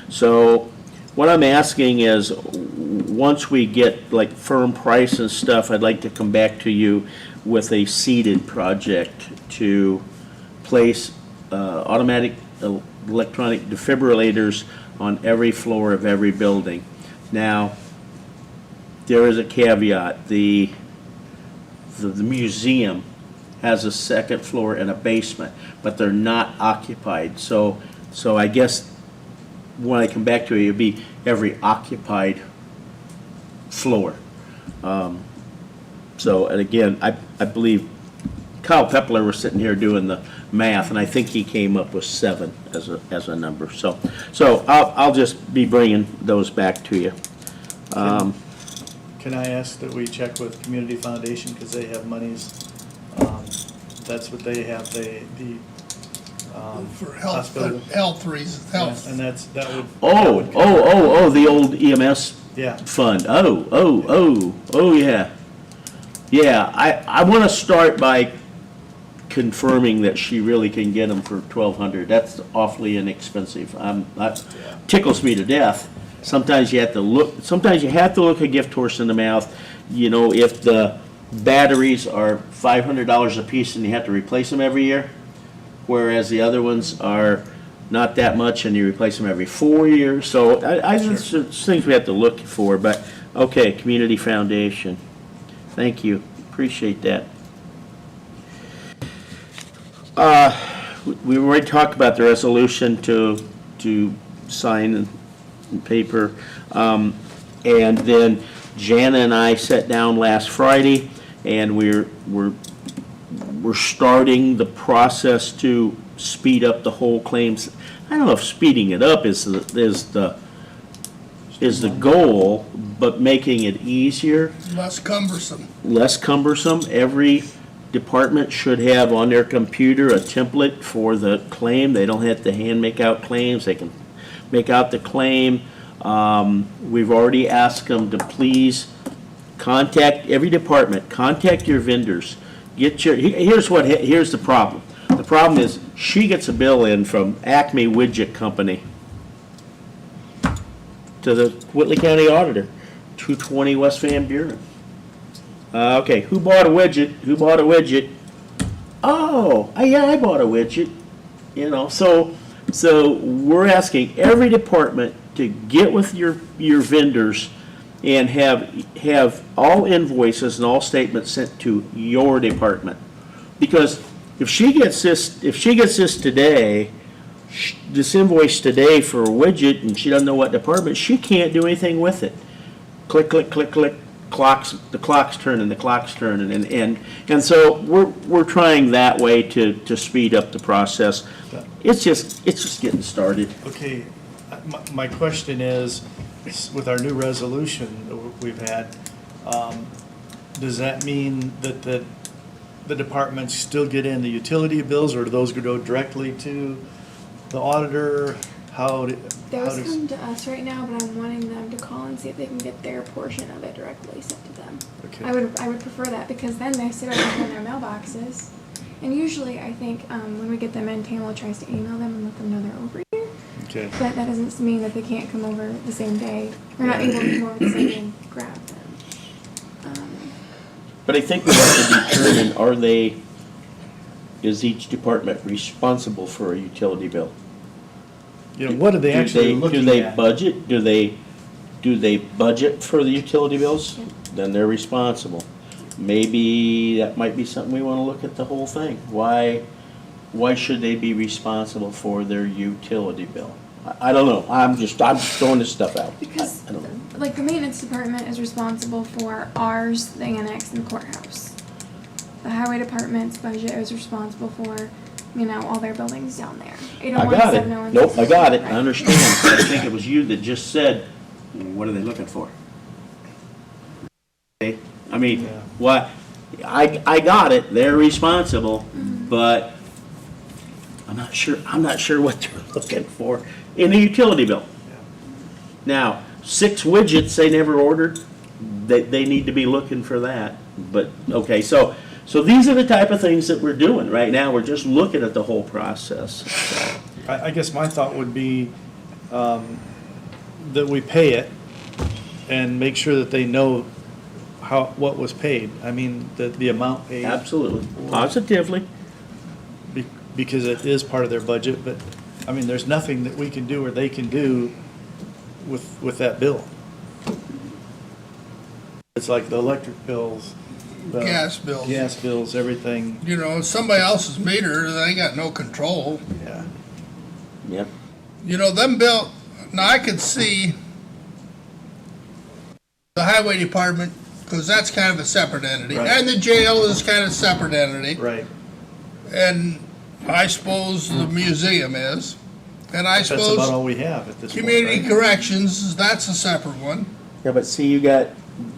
So what I'm asking is, once we get like firm price and stuff, I'd like to come back to you with a seated project to place automatic electronic defibrillators on every floor of every building. Now, there is a caveat. The museum has a second floor and a basement, but they're not occupied. So I guess when I come back to it, it'll be every occupied floor. So, and again, I believe Kyle Pepler was sitting here doing the math, and I think he came up with 7 as a number. So I'll just be bringing those back to you. Can I ask that we check with Community Foundation, because they have monies, that's what they have, For health, hospital. health reasons, health. And that would. Oh, the old EMS Yeah. fund. Oh, yeah. Yeah, I want to start by confirming that she really can get them for $1,200. That's awfully inexpensive. That tickles me to death. Sometimes you have to look a gift horse in the mouth. You know, if the batteries are $500 a piece and you have to replace them every year, whereas the other ones are not that much and you replace them every 4 years. So it's things we have to look for, but, okay, Community Foundation. Thank you, appreciate that. We already talked about the resolution to sign in paper. And then Jana and I sat down last Friday, and we're starting the process to speed up the whole claims. I don't know if speeding it up is the goal, but making it easier, Less cumbersome. less cumbersome. Every department should have on their computer a template for the claim. They don't have to hand make out claims. They can make out the claim. We've already asked them to please contact every department, contact your vendors. Here's the problem. The problem is she gets a bill in from Acme Widget Company to the Whitley County Auditor, 220 West Van Buren. Okay, who bought a widget? Who bought a widget? Oh, yeah, I bought a widget. You know, so we're asking every department to get with your vendors and have all invoices and all statements sent to your department. Because if she gets this today, this invoice today for a widget, and she doesn't know what department, she can't do anything with it. Click, click, click, click. The clock's turning, and so we're trying that way to speed up the process. It's just getting started. Okay, my question is, with our new resolution that we've had, does that mean that the departments still get in the utility bills, or do those go directly to the auditor? Those come to us right now, but I'm wanting them to call and see if they can get their portion of it directly sent to them. Okay. I would prefer that, because then they sit over in their mailboxes. And usually, I think, when we get them in, Tamla tries to email them and let them know they're over here. Okay. But that doesn't mean that they can't come over the same day. They're not able to come over the same day and grab them. But I think we have to determine, is each department responsible for a utility bill? You know, what are they actually looking Do they at? budget? Do they budget for the utility bills? Then they're responsible. Maybe that might be something we want to look at the whole thing. Why should they be responsible for their utility bill? I don't know. I'm just throwing this stuff out. Because, I don't know. like, the maintenance department is responsible for ours, the annex, and the courthouse. The highway department's budget is responsible for, all their buildings down there. I got it. Nope, I got it. I Right. understand. I think it was you that just said, what are they looking for? Okay, I mean, Yeah. what, I got it, they're responsible, but I'm not sure what they're looking for in a utility bill. Now, 6 widgets they never ordered, they need to be looking for that. But, okay, so these are the type of things that we're doing right now. We're just looking at the whole process. I guess my thought would be that we pay it and make sure that they know what was paid. I mean, the amount paid. Absolutely, positively. Because it is part of their budget, but, I mean, there's nothing that we can do or they can do with that bill. It's like the electric bills. the Gas bills. Gas bills, everything, You know, it's somebody else's meter, they got no control. yeah. Yep. You know, now I could see the highway department because that's kind of a separate entity. Right. And the jail is kind of a separate entity. Right. And I suppose the museum is. And I That's about suppose all we have at this point, community right? corrections, that's a separate one. Yeah, but see, you got,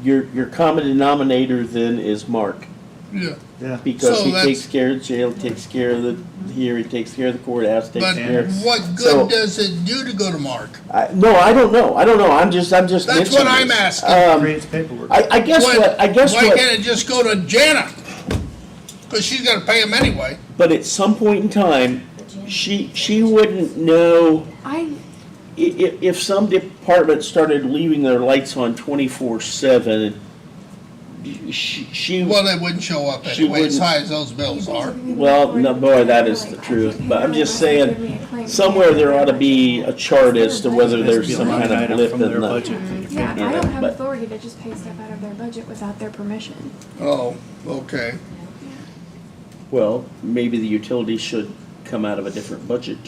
your common denominator then is Mark. Yeah. Yeah. Because So he that's- takes care of jail, takes care of the, here, he takes care of the courthouse, takes But care. what So- good does it do to go to Mark? No, I don't know, I'm just That's what mentioning I'm this. asking. Creates paperwork. I guess Why- what, Why can't it just go to Jana? Because she's got to pay him anyway. but at some point in time, she wouldn't know if some department started leaving their lights on 24/7. She Well, they wouldn't show up She anyway, as wouldn't. high as those bills are. Well, no, boy, that is the truth, but I'm just saying, somewhere there ought to be a chart as to whether there's some kind of blip from in their the. budget. Yeah, I don't have But- authority to just pay stuff out of their budget without their permission. Oh, okay. Well, maybe the utilities should come out of a different budget.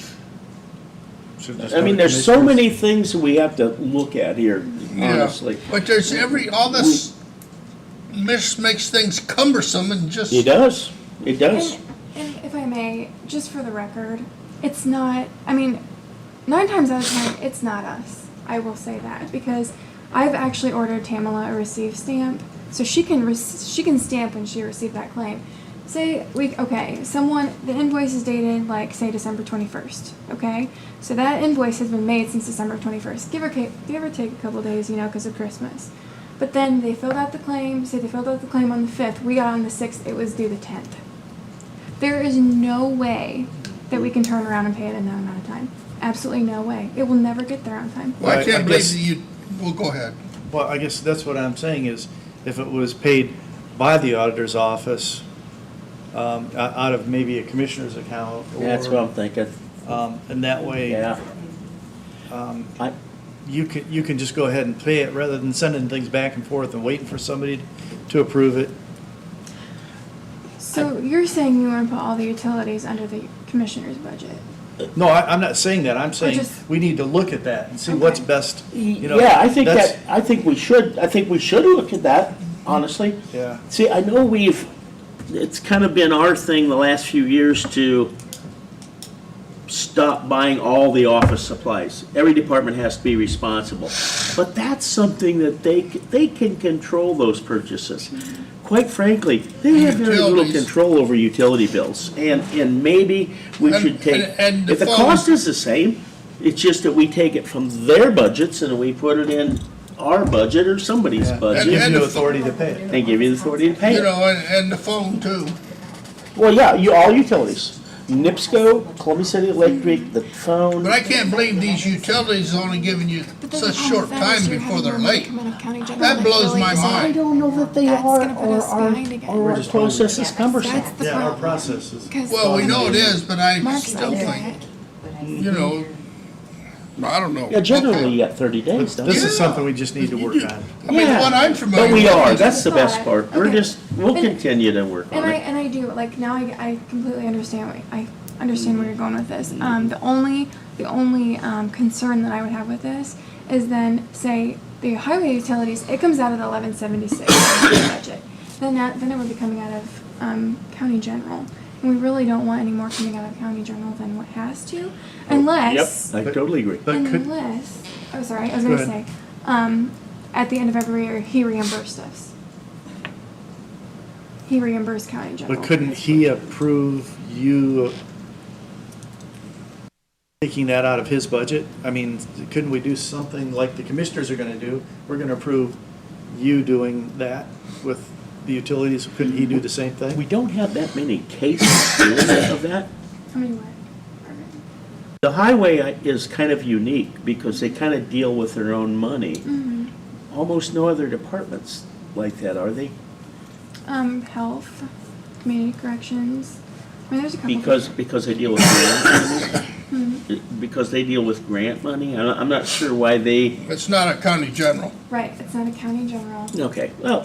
Should just I go mean, to there's so commissioners. many things that we have to look at here, Yeah. honestly. But there's all this makes things cumbersome and just. It does, it does. And if I may, just for the record, it's not, I mean, 9 times out of 10, it's not us. I will say that, because I've actually ordered Tamala a receive stamp, so she can stamp when she received that claim. Say, the invoice is dated, like, say, December 21st, okay? So that invoice has been made since December 21st. Give or take a couple days, because of Christmas. But then they filled out the claim, say they filled out the claim on the 5th, we got on the 6th, it was due the 10th. There is no way that we can turn around and pay it in that amount of time. Absolutely no way. It will never get there on time. Well, I Right, can't I believe guess- that you. Well, go ahead. Well, I guess that's what I'm saying is, if it was paid by the auditor's office, out of maybe a commissioner's account. That's what I'm thinking, And that way. yeah. I- You can just go ahead and pay it rather than sending things back and forth and waiting for somebody to approve it. So you're saying you want to put all the utilities under the commissioner's budget? No, I'm not saying that. I'm saying just- we need to look at that and see Okay. what's best, you know. Yeah, I think that's- I think we should look at that, honestly. Yeah. See, I know it's kind of been our thing the last few years to stop buying all the office supplies. Every department has to be responsible. But that's something that they can control those purchases. Quite frankly, they have very little Utilities. control over utility bills. And maybe we And- should take, and the if the phone- cost is the same, it's just that we take it from their budgets and we put it in our budget or somebody's Yeah. It budget. gives And you the- authority to pay it. They give you the authority to pay You it. know, and the phone too. Well, yeah, all utilities. NIPSCO, Columbia City Electric, the phone. But I can't believe these utilities only giving you But then such the short problem with that time is you're before having they're more money late. come out of county general That than blows really my is. mind. I don't know that they That's are, gonna put or us behind again. our just holding process it is back. cumbersome. That's the Yeah, our problem. process is. Because Well, we know it is, but I Mark's still not think, doing you know, I don't know. Yeah, generally Okay. you got 30 days, don't This you? is something we just need to work on. I mean, the one I'm familiar But with. we are, is- that's the best part. We're Okay. we'll And- continue to work on it. And I do, like, now I completely understand I understand where you're going with this. The only concern that I would have with this is then, say, the highway utilities, it comes out of the 1176 budget. Then it would be coming out of county general. And we really don't want any more coming out of county general than what has to, unless, Yep, I totally agree. But could, unless, oh, sorry, I was Go gonna say, at the end of every year, he reimbursed us. He reimbursed county general. but couldn't he approve you taking that out of his budget? I mean, couldn't we do something like the commissioners are gonna do? We're gonna approve you doing that with the utilities. Couldn't he do the same thing? We don't have that many cases do we, of that. How many what? The highway is kind of unique because they kind of deal with their own money. Mm-hmm. Almost no other departments like that, are they? Health, community corrections. I mean, there's a couple. Because they deal with grant money? Mhm. Because they deal with grant money? I'm not sure why they, It's not a county general. Right, it's not a county general. okay, well,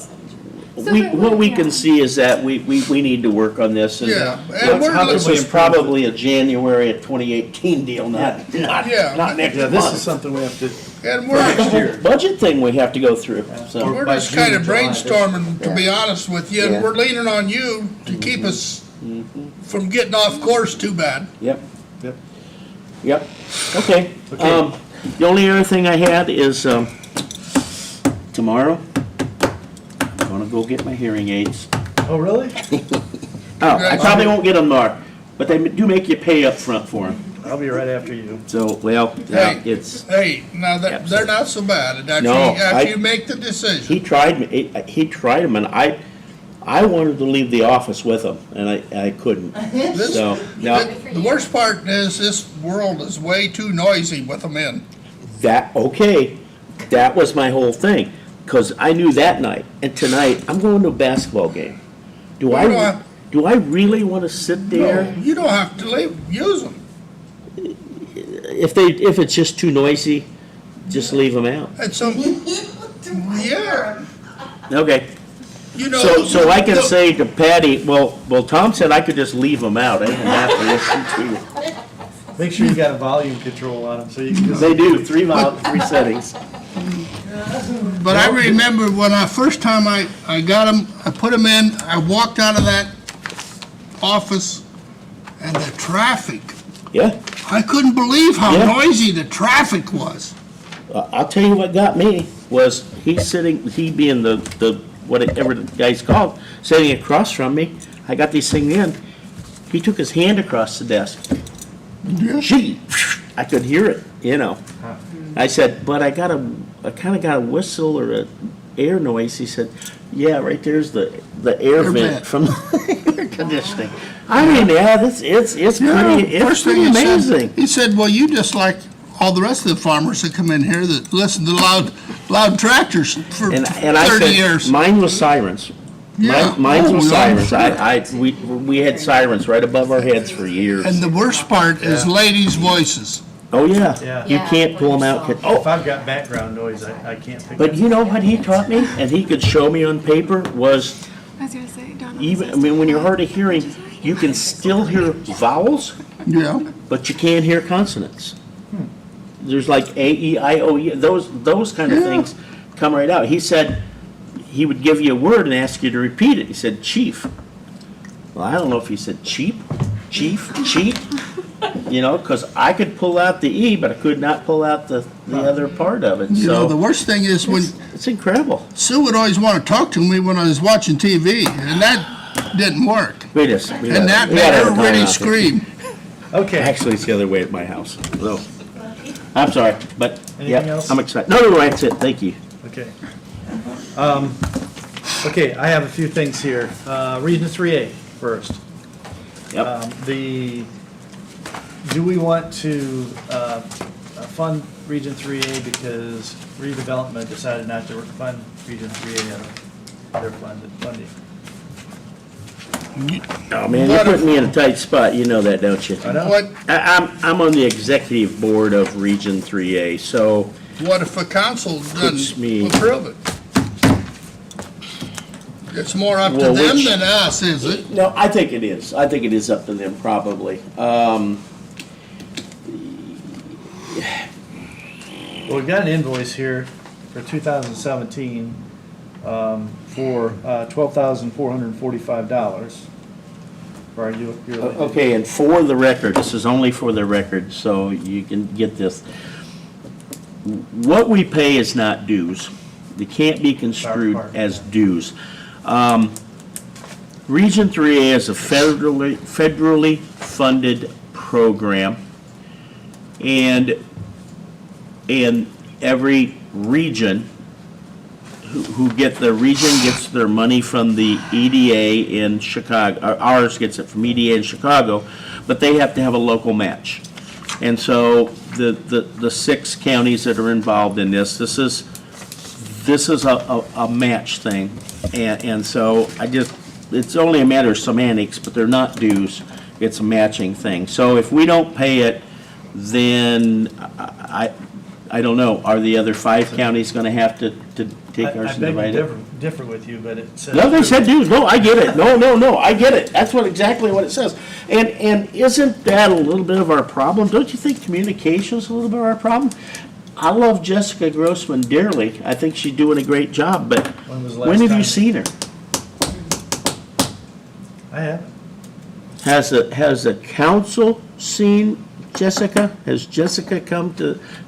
what we can see is that we need to work on this. And Yeah, and we're this is probably a January of 2018 deal, not Yeah. next Yeah, this is month. something we have to, And we're, Budget thing we have to go through, so. we're by just June kind or of July. brainstorming, to be honest with you, and Yeah. we're leaning on you to keep us from getting off course too bad. Yep, yep. yep, okay. Okay. The only other thing I had is, tomorrow, I'm gonna go get my hearing aids. Oh, really? Oh, I probably won't get them tomorrow, but they do make you pay up front for them. I'll be right after you. So, well, Hey. it's, Hey, now, they're not so bad, after No, after you make the decision. he tried me, he tried them, and I wanted to leave the office with them, and I couldn't. This- So, no, The worst part is, this world is way too noisy with them in. okay, that was my whole thing, because I knew that night, and tonight, I'm going to a basketball game. Do Well, you don't I, have- do I really want to sit there? No, you don't have to use them. If it's just too noisy, just leave them out. And so, yeah, Okay, you know. so I can the- say to Patty, well, Tom said I could just leave them out, I didn't have to listen to you. Make sure you got a volume control on them, so you can just. They do, three settings. But I remember when first time I got them, I put them in, I walked out of that office, and the traffic, Yeah, I couldn't believe how Yeah. noisy the traffic was. I'll tell you what got me, was he being the, whatever the guy's called, sitting across from me, I got these things in, he took his hand across the desk. Gee, I could hear it, you know. I said, but I kinda got a whistle or a air noise. He said, yeah, right there's the air vent vent. from the air conditioning. I mean, yeah, it's pretty, it's First thing pretty he said- amazing. He said, well, you just like all the rest of the farmers that come in here that listen to loud tractors for And I 30 said, years. mine was sirens. Yeah. Mine Oh, was yeah. sirens. We had sirens right above our heads for years. And the worst part is ladies' voices. Oh, yeah. Yeah. You can't pull them out. If Oh, I've got background noise, I can't pick it. but you know what he taught me, and he could show me on paper, was I was gonna say, Donna. even, I mean, when you're hard of hearing, you can still hear vowels, Yeah. but you can't hear consonants. There's like A, E, I, O, U, those kind of Yeah. things come right out. He said, he would give you a word and ask you to repeat it. He said, chief. Well, I don't know if he said cheap, chief, cheap, you know, because I could pull out the E, but I could not pull out the other part of it, You know, the so worst thing is when it's incredible. Sue would always want to talk to me when I was watching TV, and that didn't work. We just, we And that gotta- we made gotta have a her time really out there. scream. Okay, Actually, it's the other way at my house, so. I'm sorry, but, Anything yeah, else? I'm excited. No, that's it, thank you. okay. Okay, I have a few things here. Region 3A first. Yep. Do we want to fund Region 3A because redevelopment decided not to fund Region 3A out of their funding? Oh, man, you're putting me in a tight spot, you know that, don't you? I know. I'm on the executive board of Region 3A, so, What if the council Puts me- doesn't approve it? It's more up to Well, them which- than us, is it? no, I think it is. I think it is up to them, probably. Well, we've got an invoice here for 2017 for $12,445 for our yearly. Okay, and for the record, this is only for the record, so you can get this. What we pay is not dues. They can't be construed as dues. Region 3A is a federally funded program, and every region who get, the region gets their money from the EDA in Chicago, ours gets it from EDA in Chicago, but they have to have a local match. And so the 6 counties that are involved in this is a match thing. And so it's only a matter of semantics, but they're not dues, it's a matching thing. So if we don't pay it, then I don't know, are the other 5 counties gonna have to take ours I and beg divide to it. differ with you, but it says. No, they said dues. No, I get it. No, I get it. That's exactly what it says. And isn't that a little bit of our problem? Don't you think communication's a little bit of our problem? I love Jessica Grossman dearly. I think she's doing a great job, but When was the when last have you time? seen her? I haven't. Has the council seen Jessica? Has Jessica come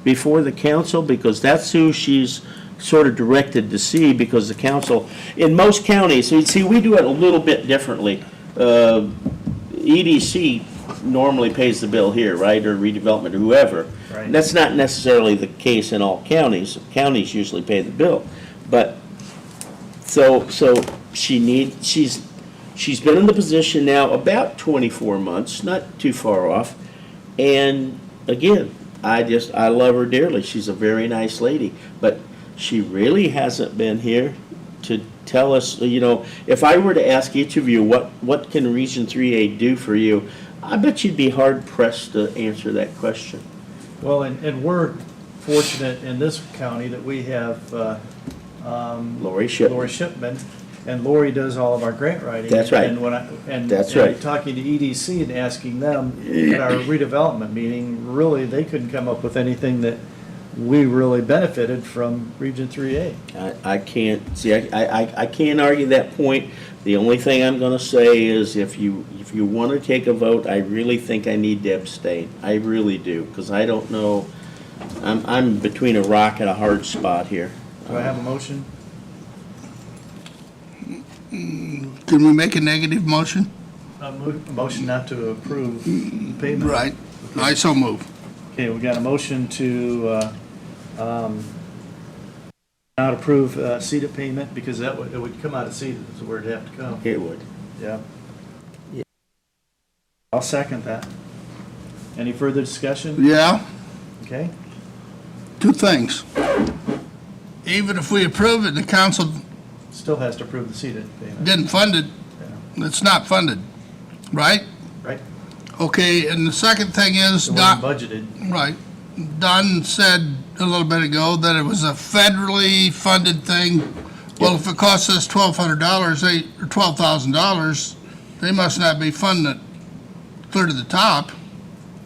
before the council? Because that's who she's sort of directed to see, because the council, in most counties, see, we do it a little bit differently. EDC normally pays the bill here, right, or redevelopment, or whoever. Right. That's not necessarily the case in all counties. Counties usually pay the bill. But, so she's been in the position now about 24 months, not too far off. And again, I love her dearly. She's a very nice lady. But she really hasn't been here to tell us, if I were to ask each of you, what can Region 3A do for you? I bet you'd be hard pressed to answer that question. Well, and we're fortunate in this county that we have Lori Shipman. Lori Shipman, and Lori does all of our grant writing. That's right. That's right. Talking to EDC and asking them at our redevelopment meeting, really, they couldn't come up with anything that we really benefited from Region 3A. I can't, see, I can't argue that point. The only thing I'm gonna say is if you wanna take a vote, I really think I need to abstain. I really do, because I don't know, I'm between a rock and a hard spot here. Do I have a motion? Can we make a negative motion? A motion not to approve the payment? Right. I so move. Okay, we got a motion to not approve CEDA payment, because it would come out of CEDA, is where it'd have to come. It would. Yeah. I'll second that. Any further discussion? Yeah, Okay, two things. Even if we approve it, the council still has to approve the CEDA payment. didn't fund it, Yeah. it's not funded, right? Right? Okay, and the second thing is, It wasn't budgeted. right, Don said a little bit ago that it was a federally funded thing. Well, if it costs us $1,200, or $12,000, they must not be funding it clear to the top.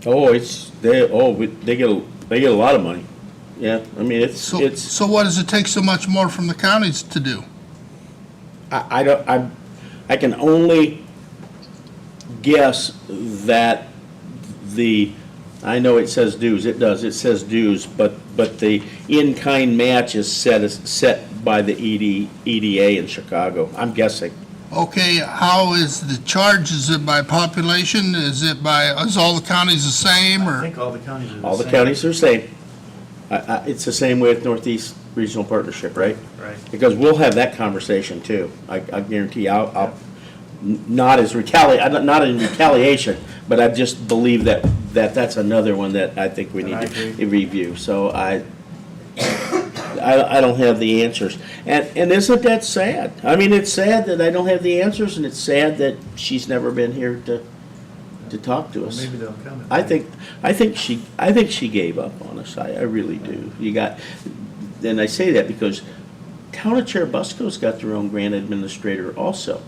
Oh, they get a lot of money. Yeah, I mean, So what does it take so much more from the counties to do? I can only guess that I know it says dues, it says dues, but the in-kind match is set by the EDA in Chicago, I'm guessing. Okay, how is the charge? Is it by population? Is all the counties the same, I or? think all the counties are the same. All the counties are the same. It's the same with Northeast Regional Partnership, right? Right. Because we'll have that conversation too. I guarantee you, I'll not in retaliation, but I just believe that's another one that I think we need I to agree. review. So I don't have the answers. And isn't that sad? I mean, it's sad that I don't have the answers, and it's sad that she's never been here to talk to Well, us. maybe they'll come. I think she gave up on us. I really do. And I say that because Town of Cherubusco's got their own grant administrator also.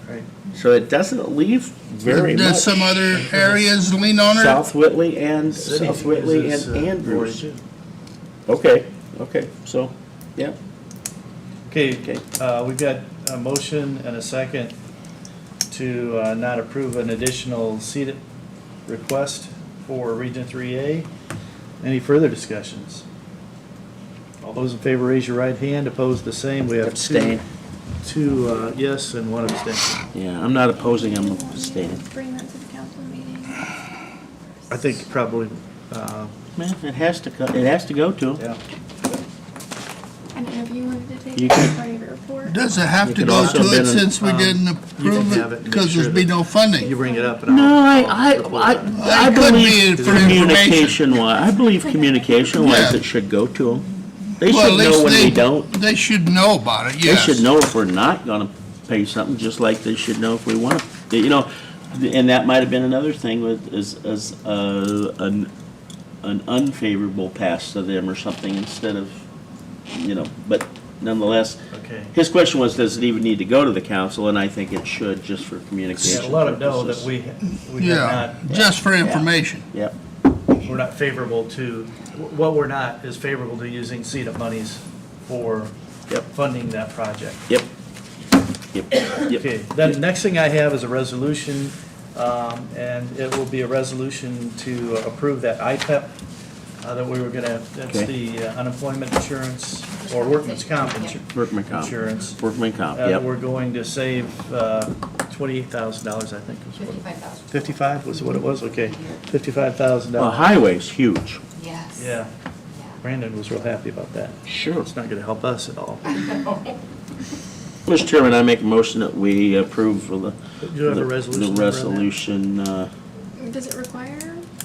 Right. So it doesn't leave very much. Does some other areas lean on her? South Whitley and City South Whitley uses, and Andrews. Lori too. Okay, so, yeah. Okay, Okay. we've got a motion and a second to not approve an additional CEDA request for Region 3A. Any further discussions? All those in favor, raise your right hand. Opposed, the same. We have Abstain. two yes and one abstention. Yeah, I'm not opposing, I'm abstaining. Bring that to the council meeting. I think probably, Man, it has to go to them. yeah. I don't know if you wanted to take You it as can- part of your report. Does it have It to could go also to have it been an- since we didn't You approve can have it it? and make Because sure there's be that no funding. You bring it up and No, I'll- I It could be believe for information. I believe communication-wise, Yeah. it should go to them. They Well, should at know least when we don't. They should know about it, They yes. should know if we're not gonna pay something, just like they should know if we want to. You know, and that might have been another thing with, as an unfavorable pass to them or something instead of, but nonetheless. Okay. His question was, does it even need to go to the council? And I think it should, just for Yeah, communication let them know that purposes. we have Yeah, not, just for information. Yep, we're not favorable to, what we're not is favorable to using CEDAP monies for Yep. funding that project. yep, yep, yep. Okay, then the next thing I have is a resolution, and it will be a resolution to approve that IPEP that we were gonna, that's Okay. the unemployment insurance or workman's comp Workman comp. insurance. Workman comp, yep. We're going to save $28,000, I think. Was what it- 55,000. 55 was what it was? Okay, $55,000. Well, highway's huge. Yes. Yeah, Brandon was real happy about that. Sure. It's not gonna help us at all. Mr. Chairman, I make a motion that we approve for the. Do you have a resolution The number on that? resolution, Does it require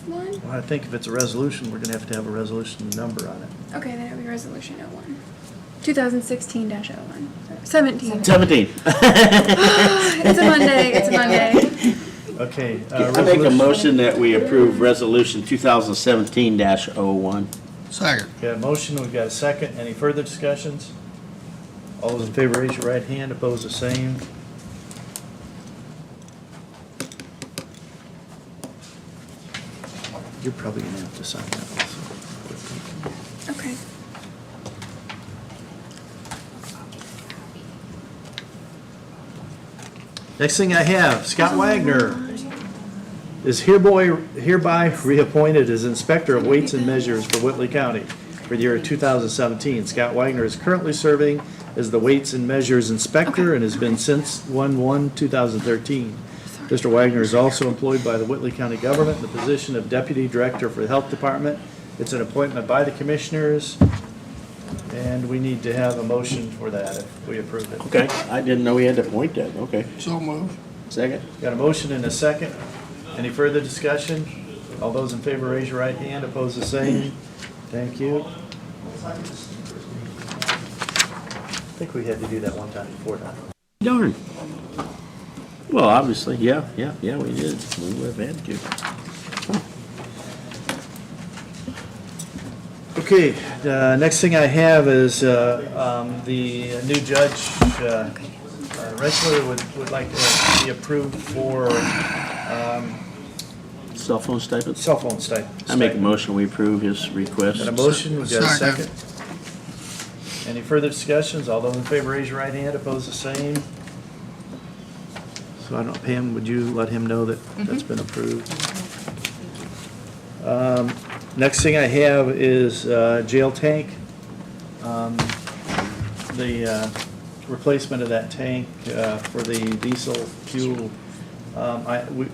one? Well, I think if it's a resolution, we're gonna have to have a resolution number on it. Okay, then it would be resolution 01. 2016-01. 17. 17. It's a Monday, it's a Monday. Okay. I make a resolution- motion that we approve resolution 2017-01. Second. Got a motion, we've got a second. Any further discussions? All those in favor, raise your right hand. Opposed, the same. You're probably gonna have to sign that also. Okay. Next thing I have, Scott Wagner is hereby reappointed as Inspector of Weights and Measures for Whitley County for the year 2017. Scott Wagner is currently serving as the Weights and Measures Inspector and has been since 1/1/2013. Mr. Wagner is also employed by the Whitley County government in the position of Deputy Director for the Health Department. It's an appointment by the Commissioners, and we need to have a motion for that if we approve it. Okay, I didn't know we had to appoint that, okay. So move. Second? Got a motion and a second. Any further discussion? All those in favor, raise your right hand. Opposed, the same. Thank you. I think we had to do that one time before that. Darn. Well, obviously, yeah, we did. We would have had to. Okay, next thing I have is the new judge, Rechler, would like to be approved for Cell phone stipends? cell phone stipend. I make a motion, we approve his request. Got a motion, we've got a Second. second. Any further discussions? All those in favor, raise your right hand. Opposed, the same. So I don't, Pam, would you let him know that that's been approved? Next thing I have is jail tank. The replacement of that tank for the diesel fuel.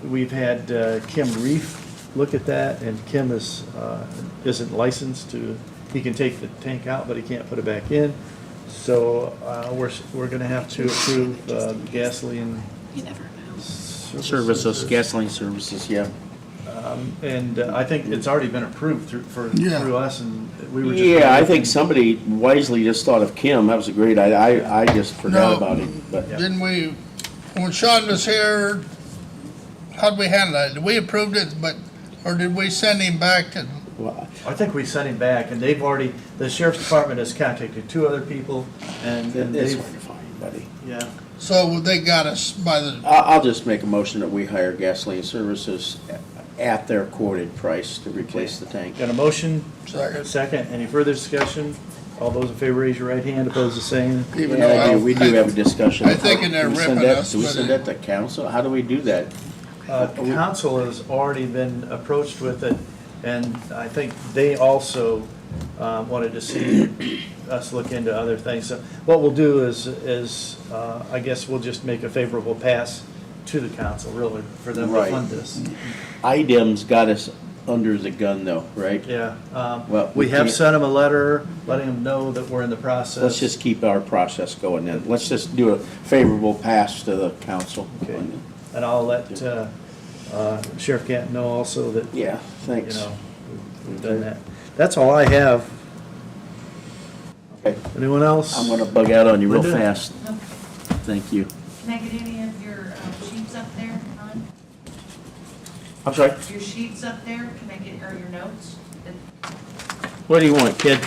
We've had Kim Reef look at that, and Kim isn't licensed to, he can take the tank out, but he can't put it back in. So we're gonna have to approve gasoline Services, gasoline services, yeah. And I think it's already been approved Yeah. through us, and we were just. Yeah, I think somebody wisely just thought of Kim, that was a great, I just forgot No. about him, but. Didn't we, when Sean was here, how'd we handle that? Did we approve it, or did we send him back to, Well, I think we sent him back, and they've already, the sheriff's department has contacted two other people, and It's they've, fine, buddy. yeah. so they got us by the, I'll just make a motion that we hire gasoline services at their quoted price to replace the tank. Got a motion? Second. Second. Any further discussion? All those in favor, raise your right hand. Opposed, the same. even Yeah, though we do have a discussion. I think they're Do we send ripping that- us, Do we but send that to council? How do we do that? Council has already been approached with it, and I think they also wanted to see us look into other things. So what we'll do is I guess we'll just make a favorable pass to the council, really, for them to Right. fund this. IDEM's got us under the gun though, right? Yeah. Well, We we have can't- sent them a letter letting them know that we're in the process. Let's just keep our process going then. Let's just do a favorable pass to the council. Okay. And I'll let Sheriff Canton know also that, Yeah, you thanks. know, we've done that. That's all I have. Okay. Anyone else? I'm gonna bug out on you real Linda? fast. Thank you. Can I get any of your sheets up there, Ron? I'm sorry? Your sheets up there, can I get, or your notes? What do you want, kid?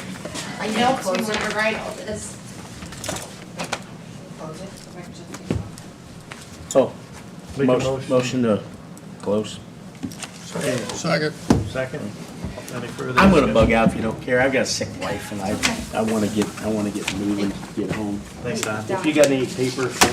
I know, we were to write all this. Oh, Make a motion to close. Second. Second. Any further? I'm gonna discussion? bug out if you don't care. I've got a sick wife and I wanna get moving, get home. Thanks, Don. If you got any paper for